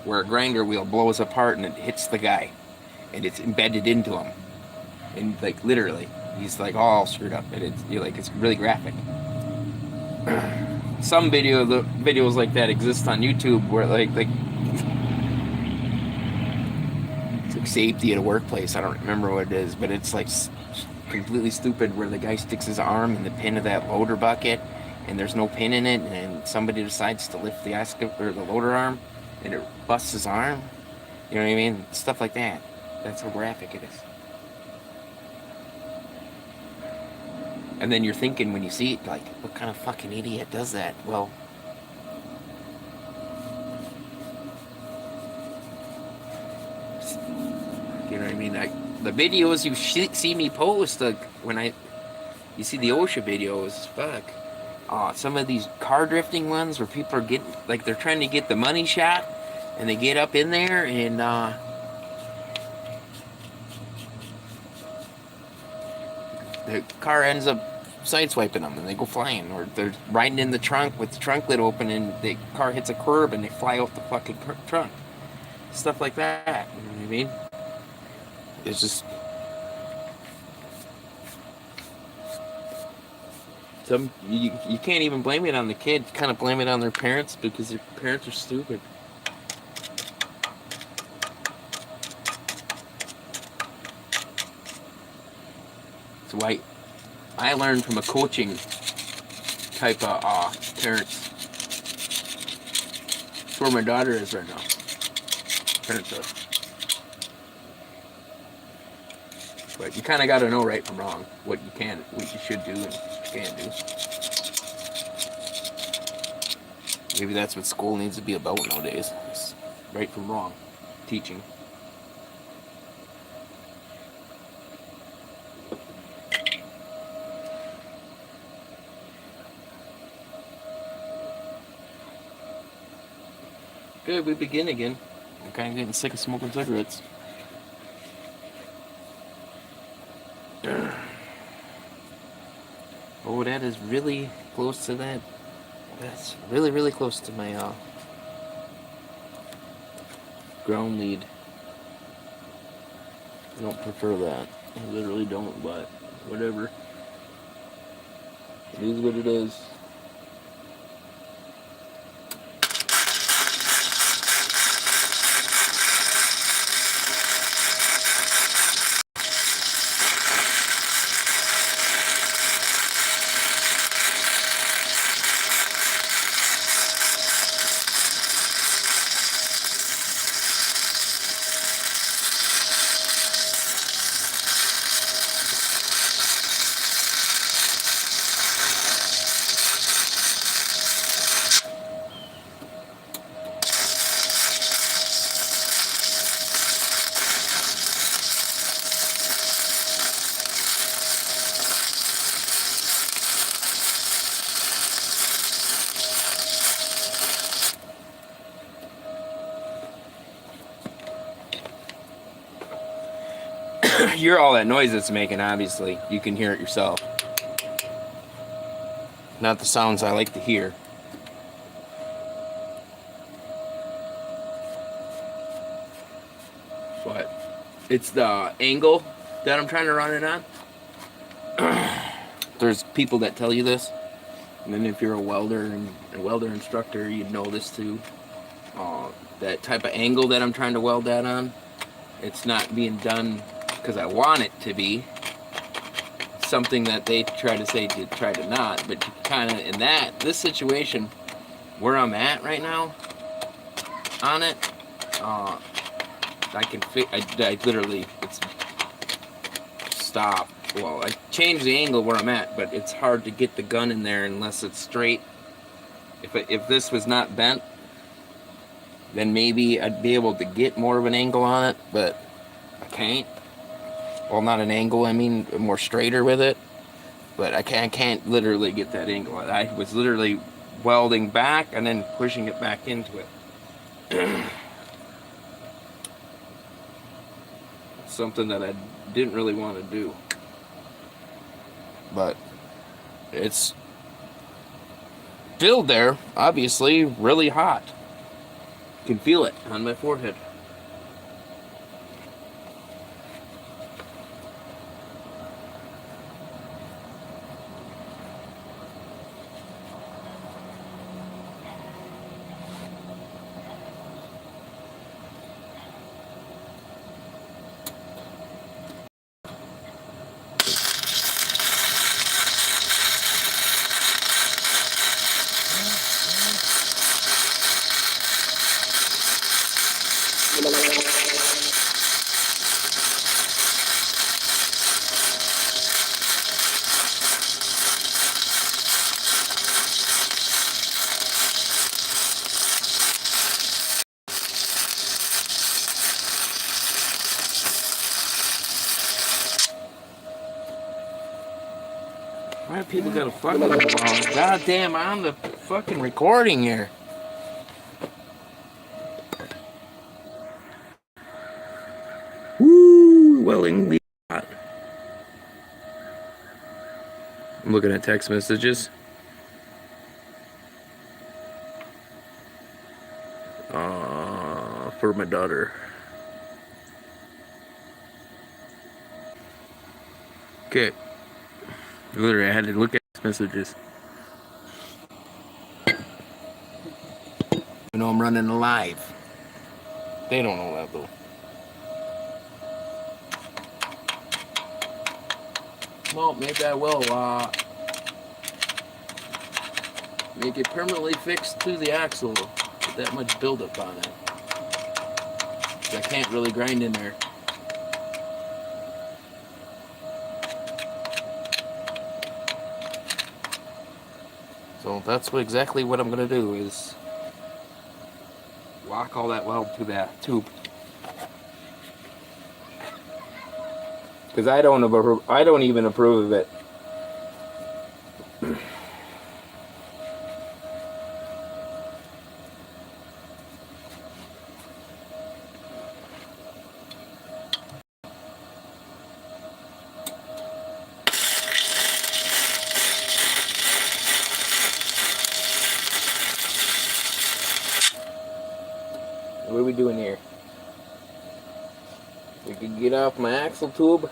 Where a grinder wheel blows apart and it hits the guy. And it's embedded into him. And, like, literally. He's, like, all screwed up. And it's really graphic. Some videos like that exist on YouTube where, like it's like safety at a workplace. I don't remember what it is, but it's, like, completely stupid where the guy sticks his arm in the pin of that loader bucket and there's no pin in it, and somebody decides to lift the excavator or the loader arm and it busts his arm. You know what I mean? Stuff like that. That's how graphic it is. And then you're thinking when you see it, like, what kind of fucking idiot does that? Well, you know what I mean? The videos you see me post, like, when I You see the OSHA videos, fuck. Some of these car drifting ones where people are getting, like, they're trying to get the money shot, and they get up in there, and the car ends up sideswiping them, and they go flying, or they're riding in the trunk with the trunk lid open, and the car hits a curb, and they fly out the fucking trunk. Stuff like that. You know what I mean? It's just you can't even blame it on the kid. You kind of blame it on their parents because their parents are stupid. That's why I learned from a coaching type of parents. That's where my daughter is right now. Parents are. But you kind of got to know right from wrong, what you should do, and what you can't do. Maybe that's what school needs to be about nowadays. It's right from wrong, teaching. Good, we begin again. I'm kind of getting sick of smoking cigarettes. Oh, that is really close to that. That's really, really close to my ground lead. I don't prefer that. I literally don't, but whatever. It is what it is. Hear all that noise it's making, obviously. You can hear it yourself. Not the sounds I like to hear. But it's the angle that I'm trying to run it on. There's people that tell you this. And then if you're a welder and a welder instructor, you'd know this too. That type of angle that I'm trying to weld that on, it's not being done because I want it to be. Something that they try to say to try to not, but you kind of in this situation where I'm at right now on it, I can I literally it's stop. Well, I changed the angle where I'm at, but it's hard to get the gun in there unless it's straight. If this was not bent, then maybe I'd be able to get more of an angle on it, but I can't. Well, not an angle, I mean more straighter with it. But I can't literally get that angle. I was literally welding back and then pushing it back into it. Something that I didn't really want to do. But it's filled there, obviously, really hot. You can feel it on my forehead. Why have people got a fucking goddamn on the fucking recording here? Woo! Welding. I'm looking at text messages. For my daughter. Okay. Literally, I had to look at messages. You know I'm running live. They don't know that though. Well, maybe I will make it permanently fixed to the axle with that much buildup on it. I can't really grind in there. So that's exactly what I'm gonna do is lock all that weld to that tube. Because I don't even approve of it. What are we doing here? We can get off my axle tube.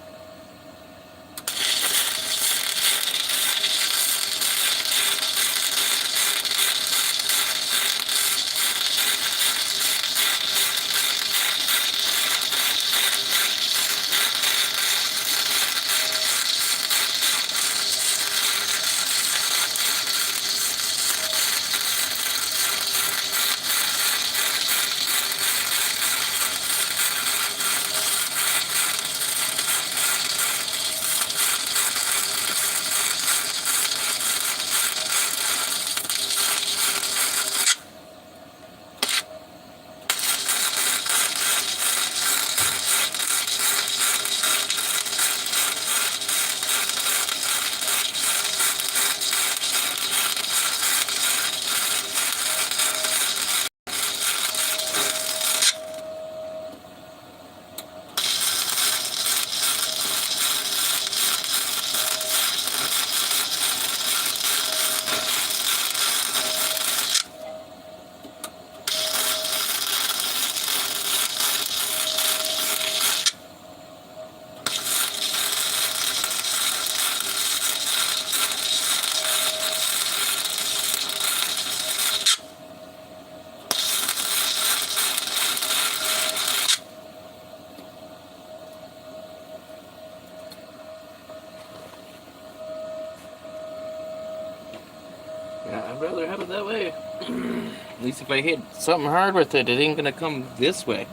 Yeah, I'd rather have it that way. At least if I hit something hard with it, it ain't gonna come this way.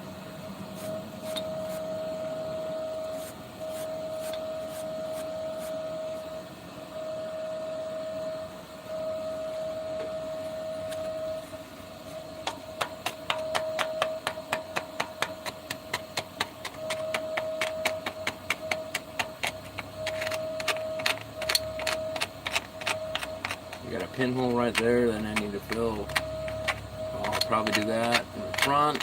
You got a pinhole right there that I need to fill. I'll probably do that in the front.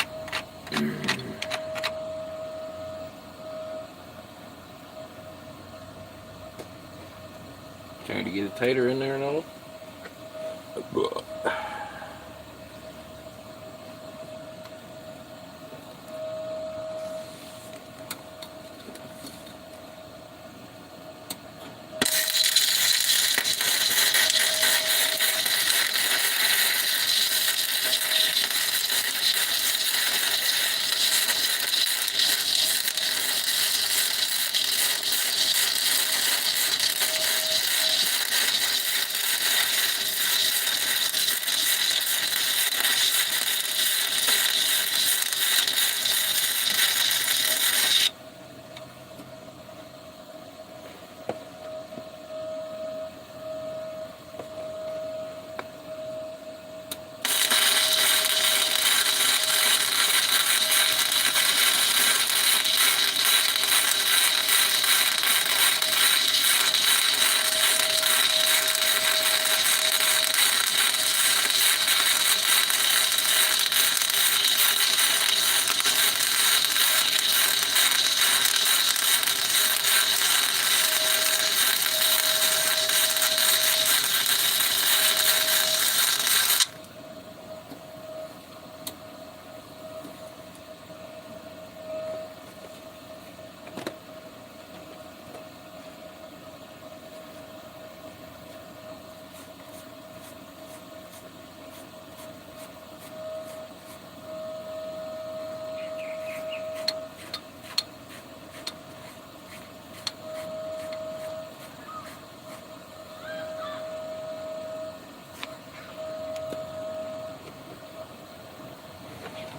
Trying to get it tighter in there now.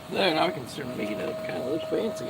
There, now I can start making it kind of look fancy.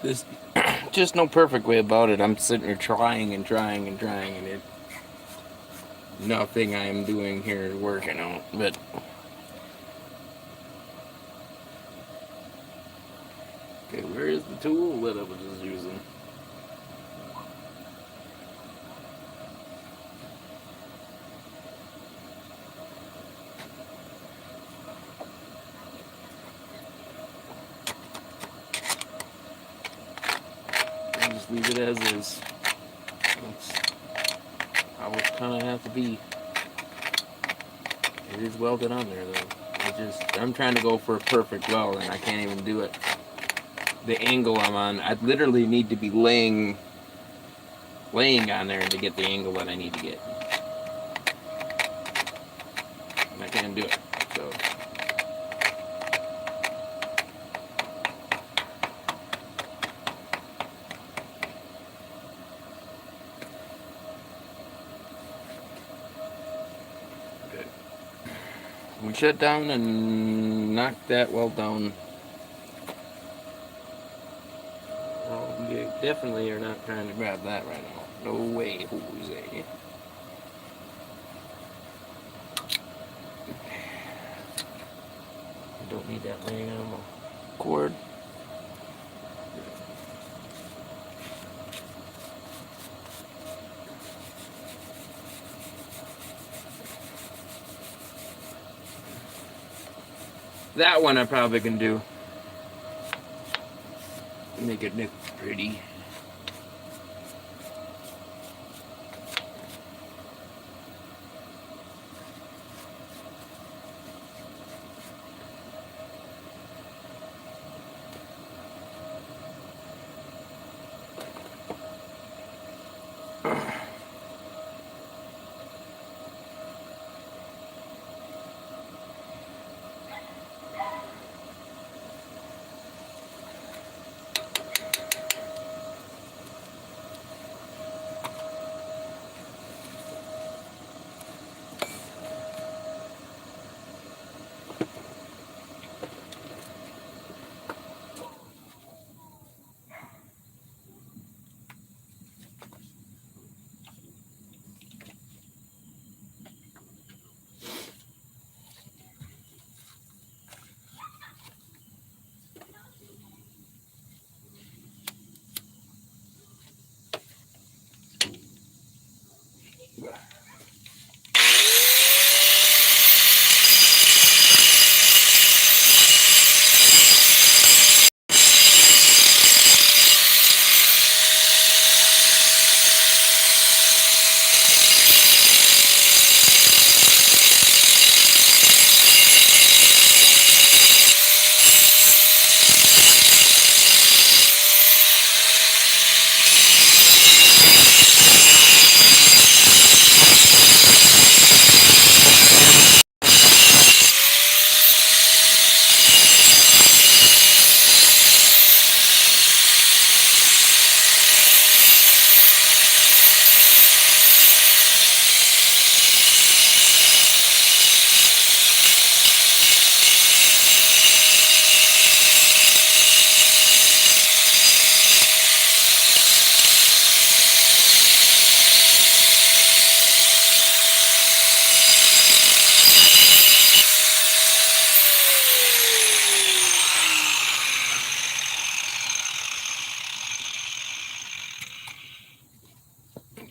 There's just no perfect way about it. I'm sitting here trying and trying and trying, and nothing I am doing here is working out. But okay, where is the tool that I was just using? I'll just leave it as is. That's how it kind of has to be. It is welded on there though. I'm trying to go for a perfect weld and I can't even do it. The angle I'm on, I literally need to be laying laying on there to get the angle that I need to get. And I can't do it. So good. We shut down and knocked that weld down. Well, we definitely are not trying to grab that right now. No way, Jose. I don't need that laying on my cord. That one I probably can do. Make it look pretty.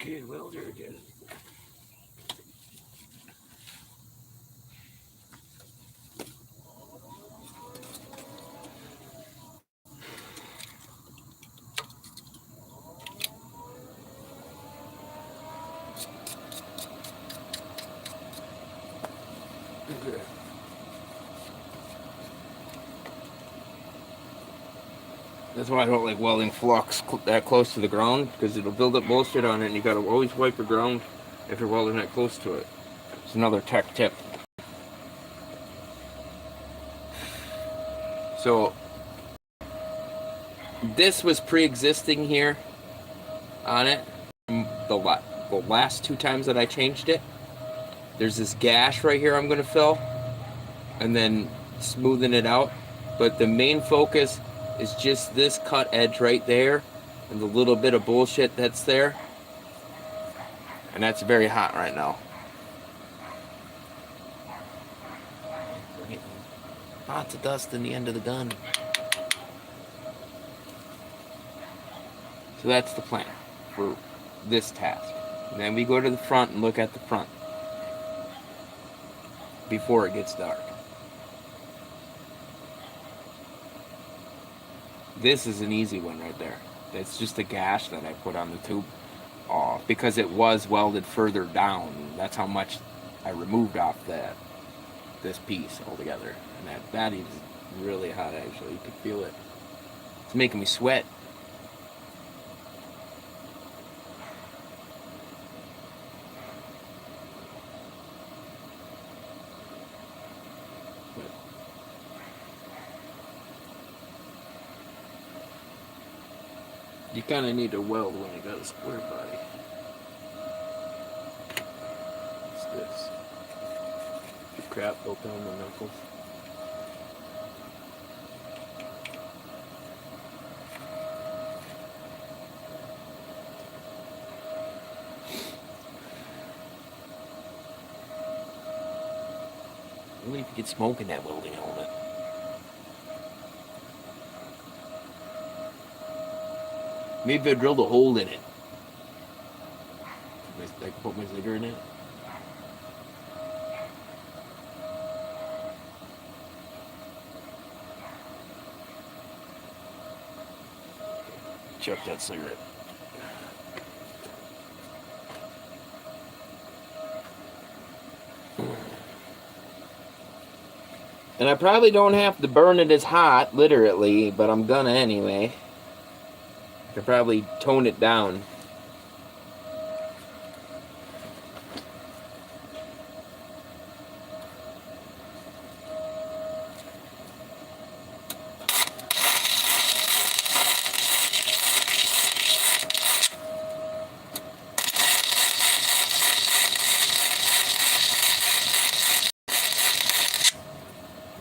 Okay, welder again. Okay. That's why I don't like welding flux that close to the ground, because it'll build up bullshit on it, and you gotta always wipe your ground if you're welding that close to it. It's another tech tip. So this was pre-existing here on it. The last 2 times that I changed it, there's this gash right here I'm gonna fill, and then smoothing it out. But the main focus is just this cut edge right there, and the little bit of bullshit that's there, and that's very hot right now. Lots of dust in the end of the gun. So that's the plan for this task. And then we go to the front and look at the front before it gets dark. This is an easy one right there. It's just a gash that I put on the tube because it was welded further down. That's how much I removed off this piece altogether. And that is really hot, actually. You can feel it. It's making me sweat. You kind of need to weld when you got a square body. What's this? Crap built down the knuckles. I wonder if you get smoke in that welding helmet. Maybe if I drilled a hole in it. I can put my zigger in it. Chuck that cigarette. And I probably don't have to burn it as hot, literally, but I'm gonna anyway. I could probably tone it down.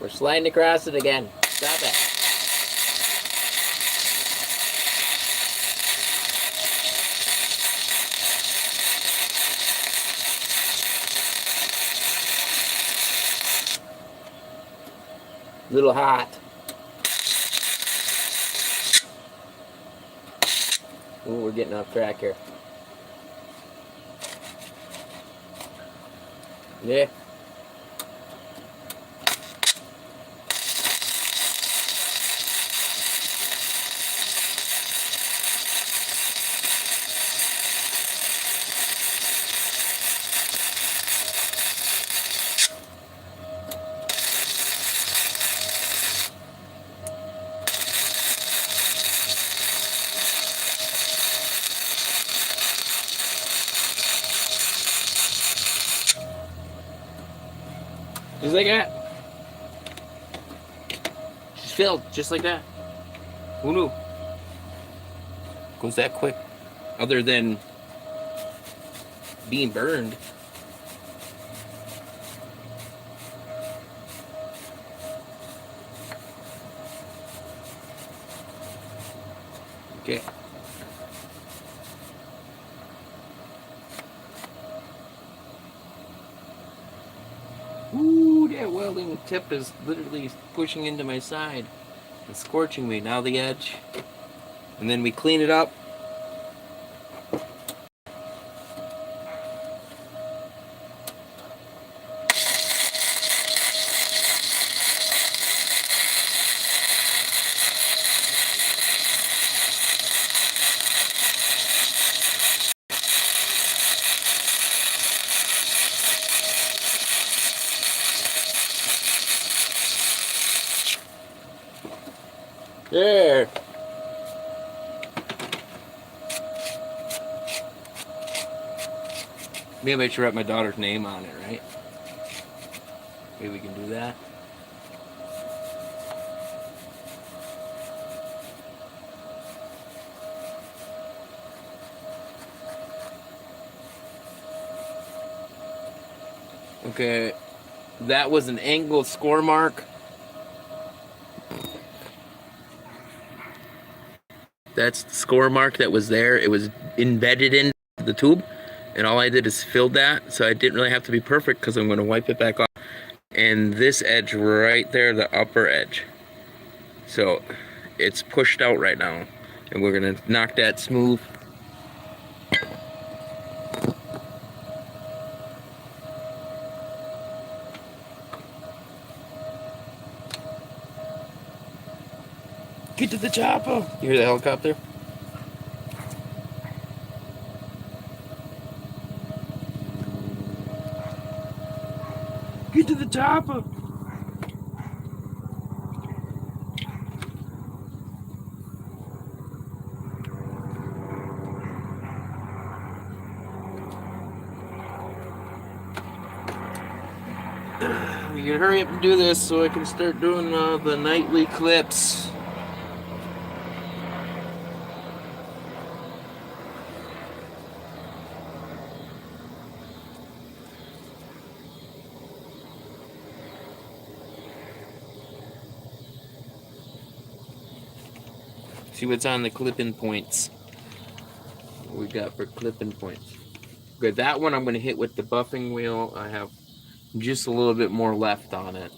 We're sliding across it again. Stop it. A little hot. Ooh, we're getting off track here. Yeah. Just like that. She's filled, just like that. Who knew? Goes that quick. Other than being burned. Okay. Ooh, that welding tip is literally pushing into my side and scorching me. Now the edge. And then we clean it up. There. Maybe I should write my daughter's name on it, right? Maybe we can do that. Okay, that was an angled score mark. That's the score mark that was there. It was embedded in the tube, and all I did is filled that, so I didn't really have to be perfect because I'm going to wipe it back off. And this edge right there, the upper edge. So it's pushed out right now, and we're going to knock that smooth. Get to the chopper. You hear the helicopter? Get to the chopper. We can hurry up and do this so I can start doing the nightly clips. See what's on the clip-in points. What we got for clip-in points. Good, that one I'm going to hit with the buffing wheel. I have just a little bit more left on it.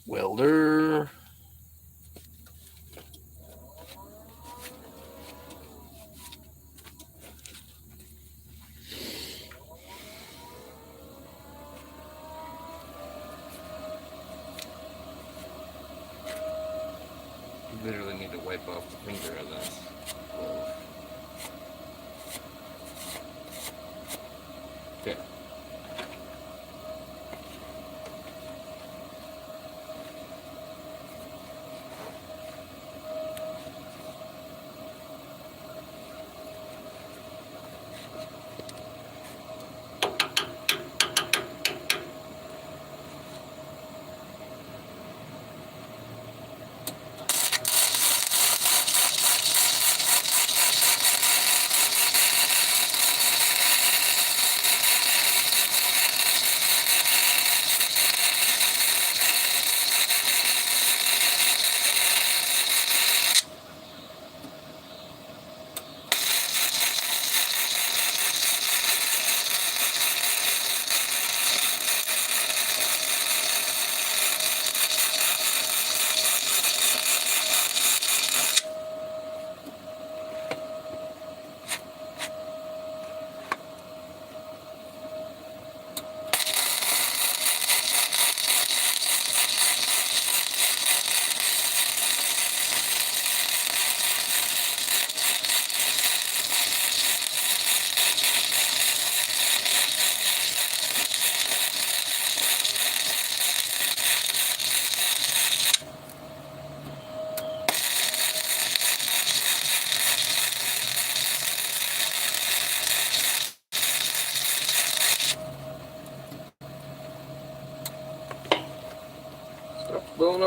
Welder. You literally need to wipe off the finger of this. Okay.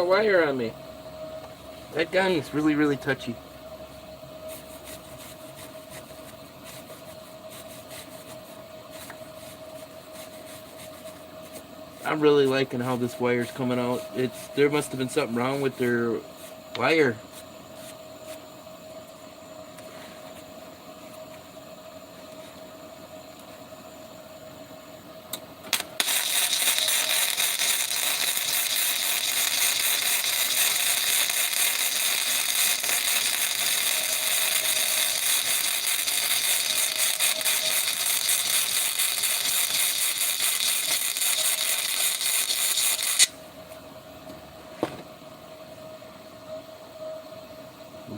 got wire on me. That gun is really, really touchy. I'm really liking how this wire's coming out. There must have been something wrong with their wire.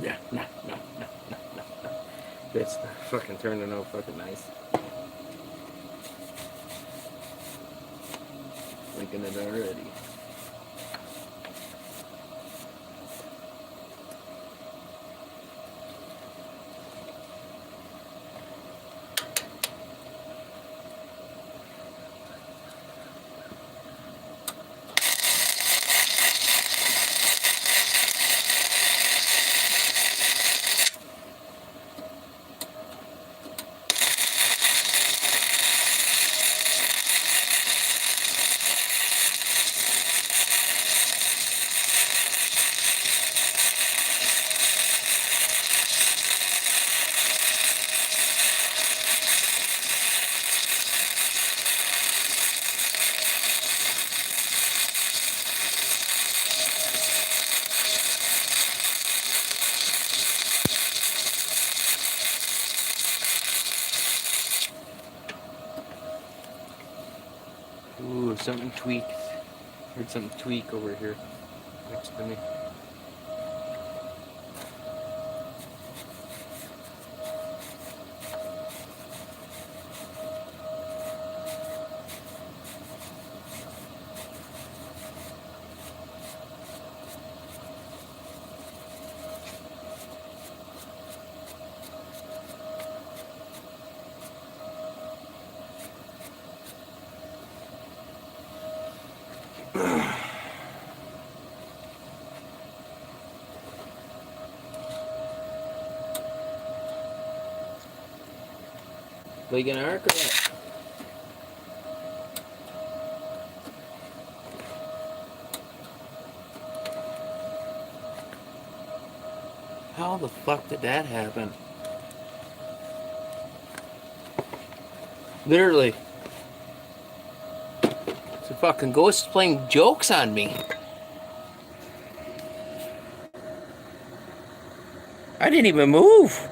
Yeah, no. It's fucking turning out fucking nice. Thinking it already. Ooh, something tweaked. Heard something tweak over here next to me. Like an arc or what? How the fuck did that happen? Literally. It's a fucking ghost playing jokes on me. I didn't even move.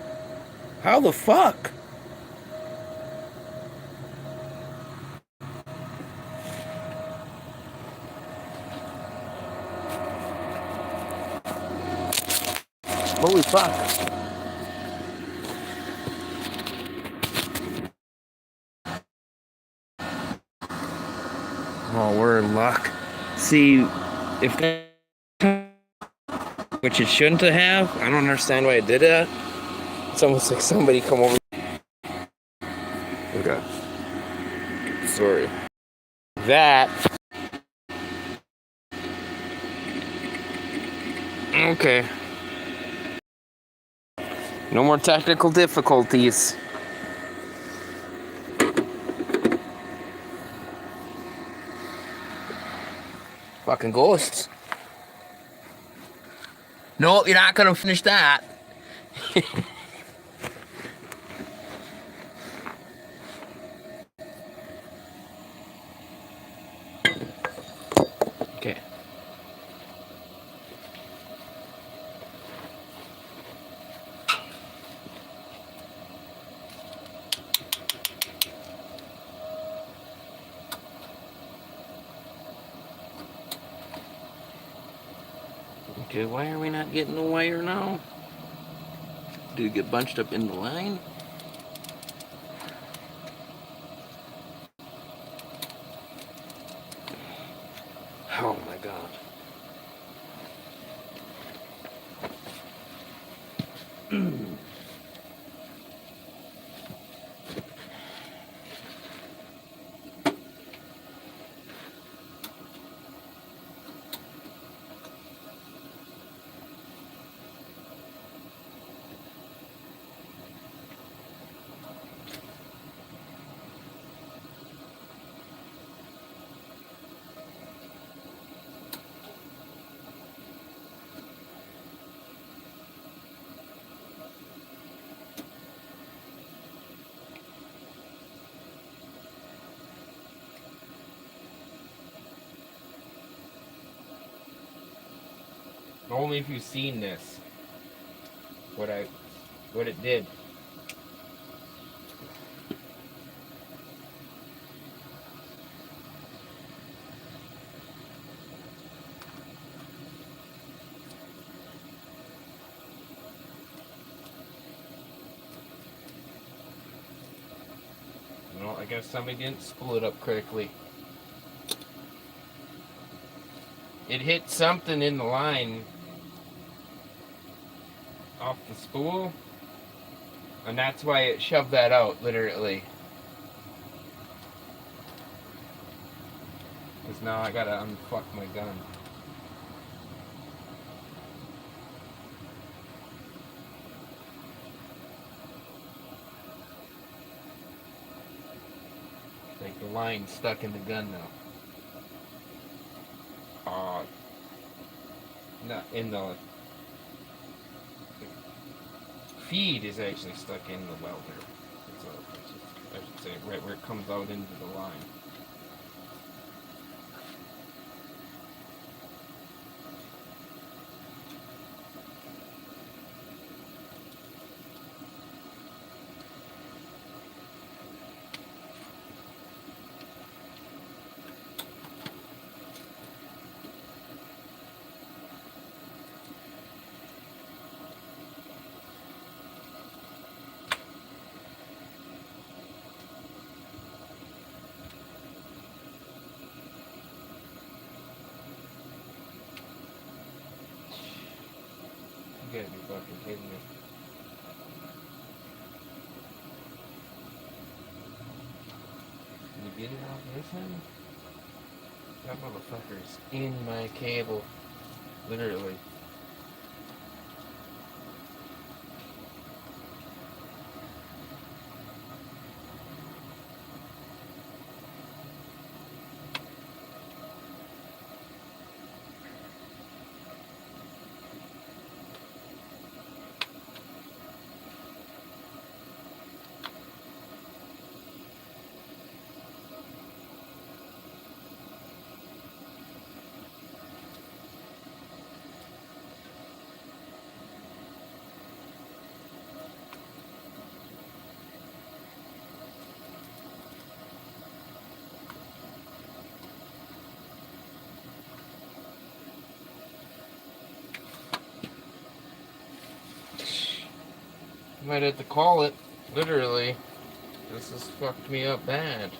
How the fuck? Holy fuck. Oh, we're in luck. See, if that, which it shouldn't have, I don't understand why it did that. It's almost like somebody come over. Okay. Sorry. That. Okay. No more technical difficulties. Fucking ghosts. No, you're not gonna finish that. Okay. Okay, why are we not getting the wire now? Did it get bunched up in the line? Oh my god. Only if you've seen this. What it did. Well, I guess somebody didn't spool it up correctly. It hit something in the line off the spool, and that's why it shoved that out, literally. Because now I gotta unfuck my gun. Like the line stuck in the gun now. Not in the feed is actually stuck in the welder. So I should say right where it comes out into the line. You gotta be fucking kidding me. You get it off this end? That motherfucker's in my cable. Literally. Might have to call it. Literally. This has fucked me up bad.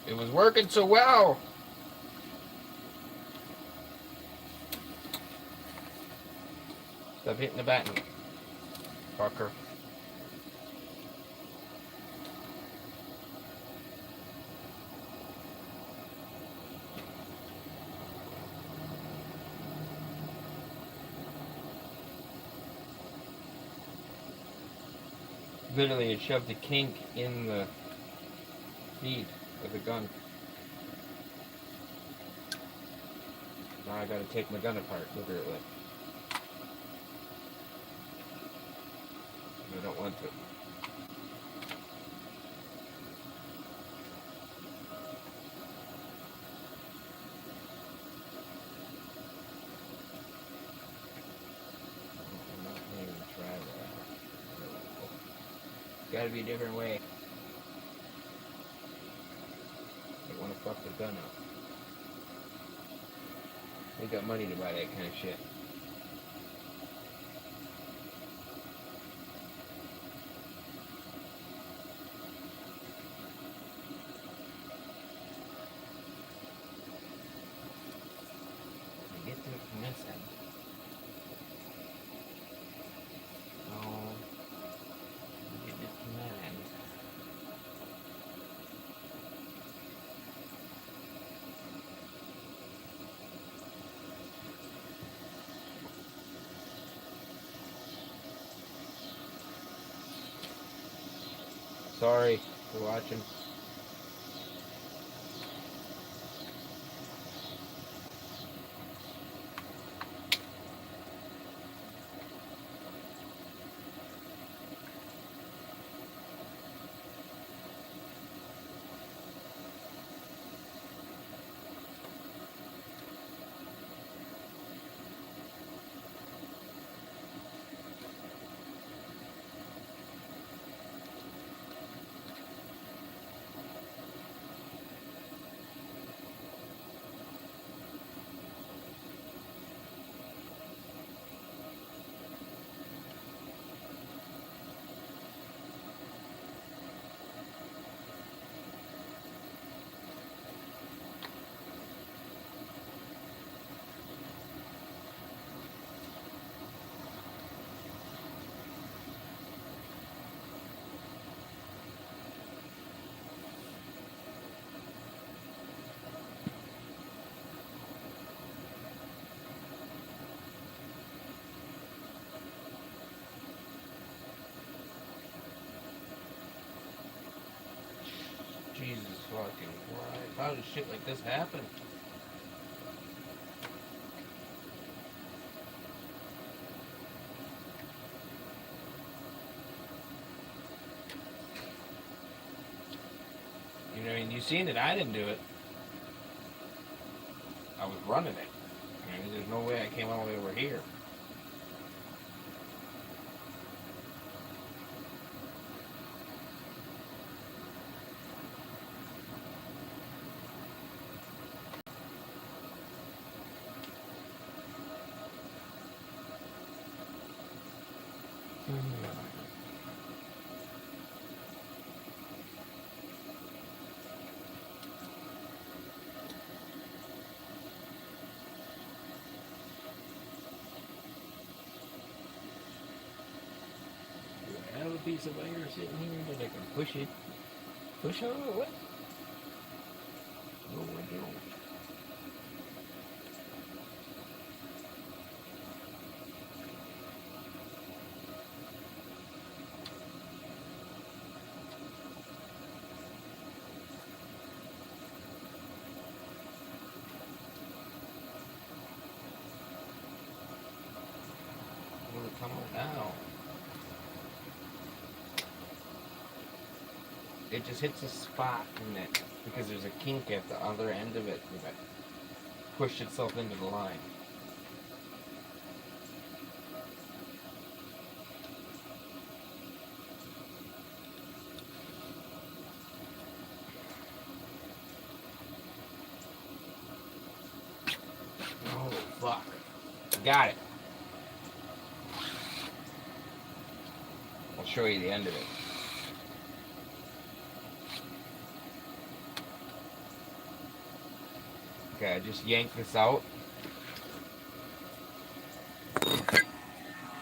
It was working so well. Stop hitting the button. Fucker. Literally, it shoved a kink in the feed of the gun. Now I gotta take my gun apart, literally. I don't want to. I'm not gonna even try that. Gotta be a different way. I wanna fuck the gun up. We got money to buy that kind of shit. Get to it from this end. Oh, get it from that end. Sorry for watching. How does shit like this happen? You know, and you seen it. I didn't do it. I was running it. I mean, there's no way I came all the way over here. I have a piece of wire sitting here that I can push it. Push on it? What? No, I don't. Will it come out now? It just hits a spot in it because there's a kink at the other end of it that pushed itself into the line. Oh, fuck. Got it. I'll show you the end of it. Okay, I just yanked this out.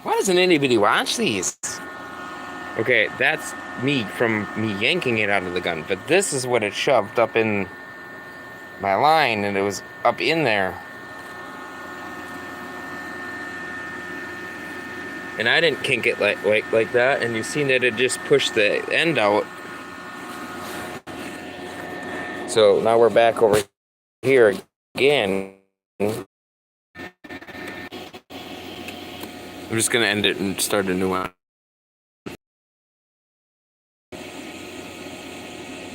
Why doesn't anybody watch these? Okay, that's me from me yanking it out of the gun, but this is what it shoved up in my line, and it was up in there. And I didn't kink it like that, and you've seen that it just pushed the end out. So now we're back over here again. I'm just gonna end it and start a new one. I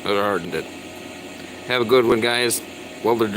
hardened it. Have a good one, guys. Welder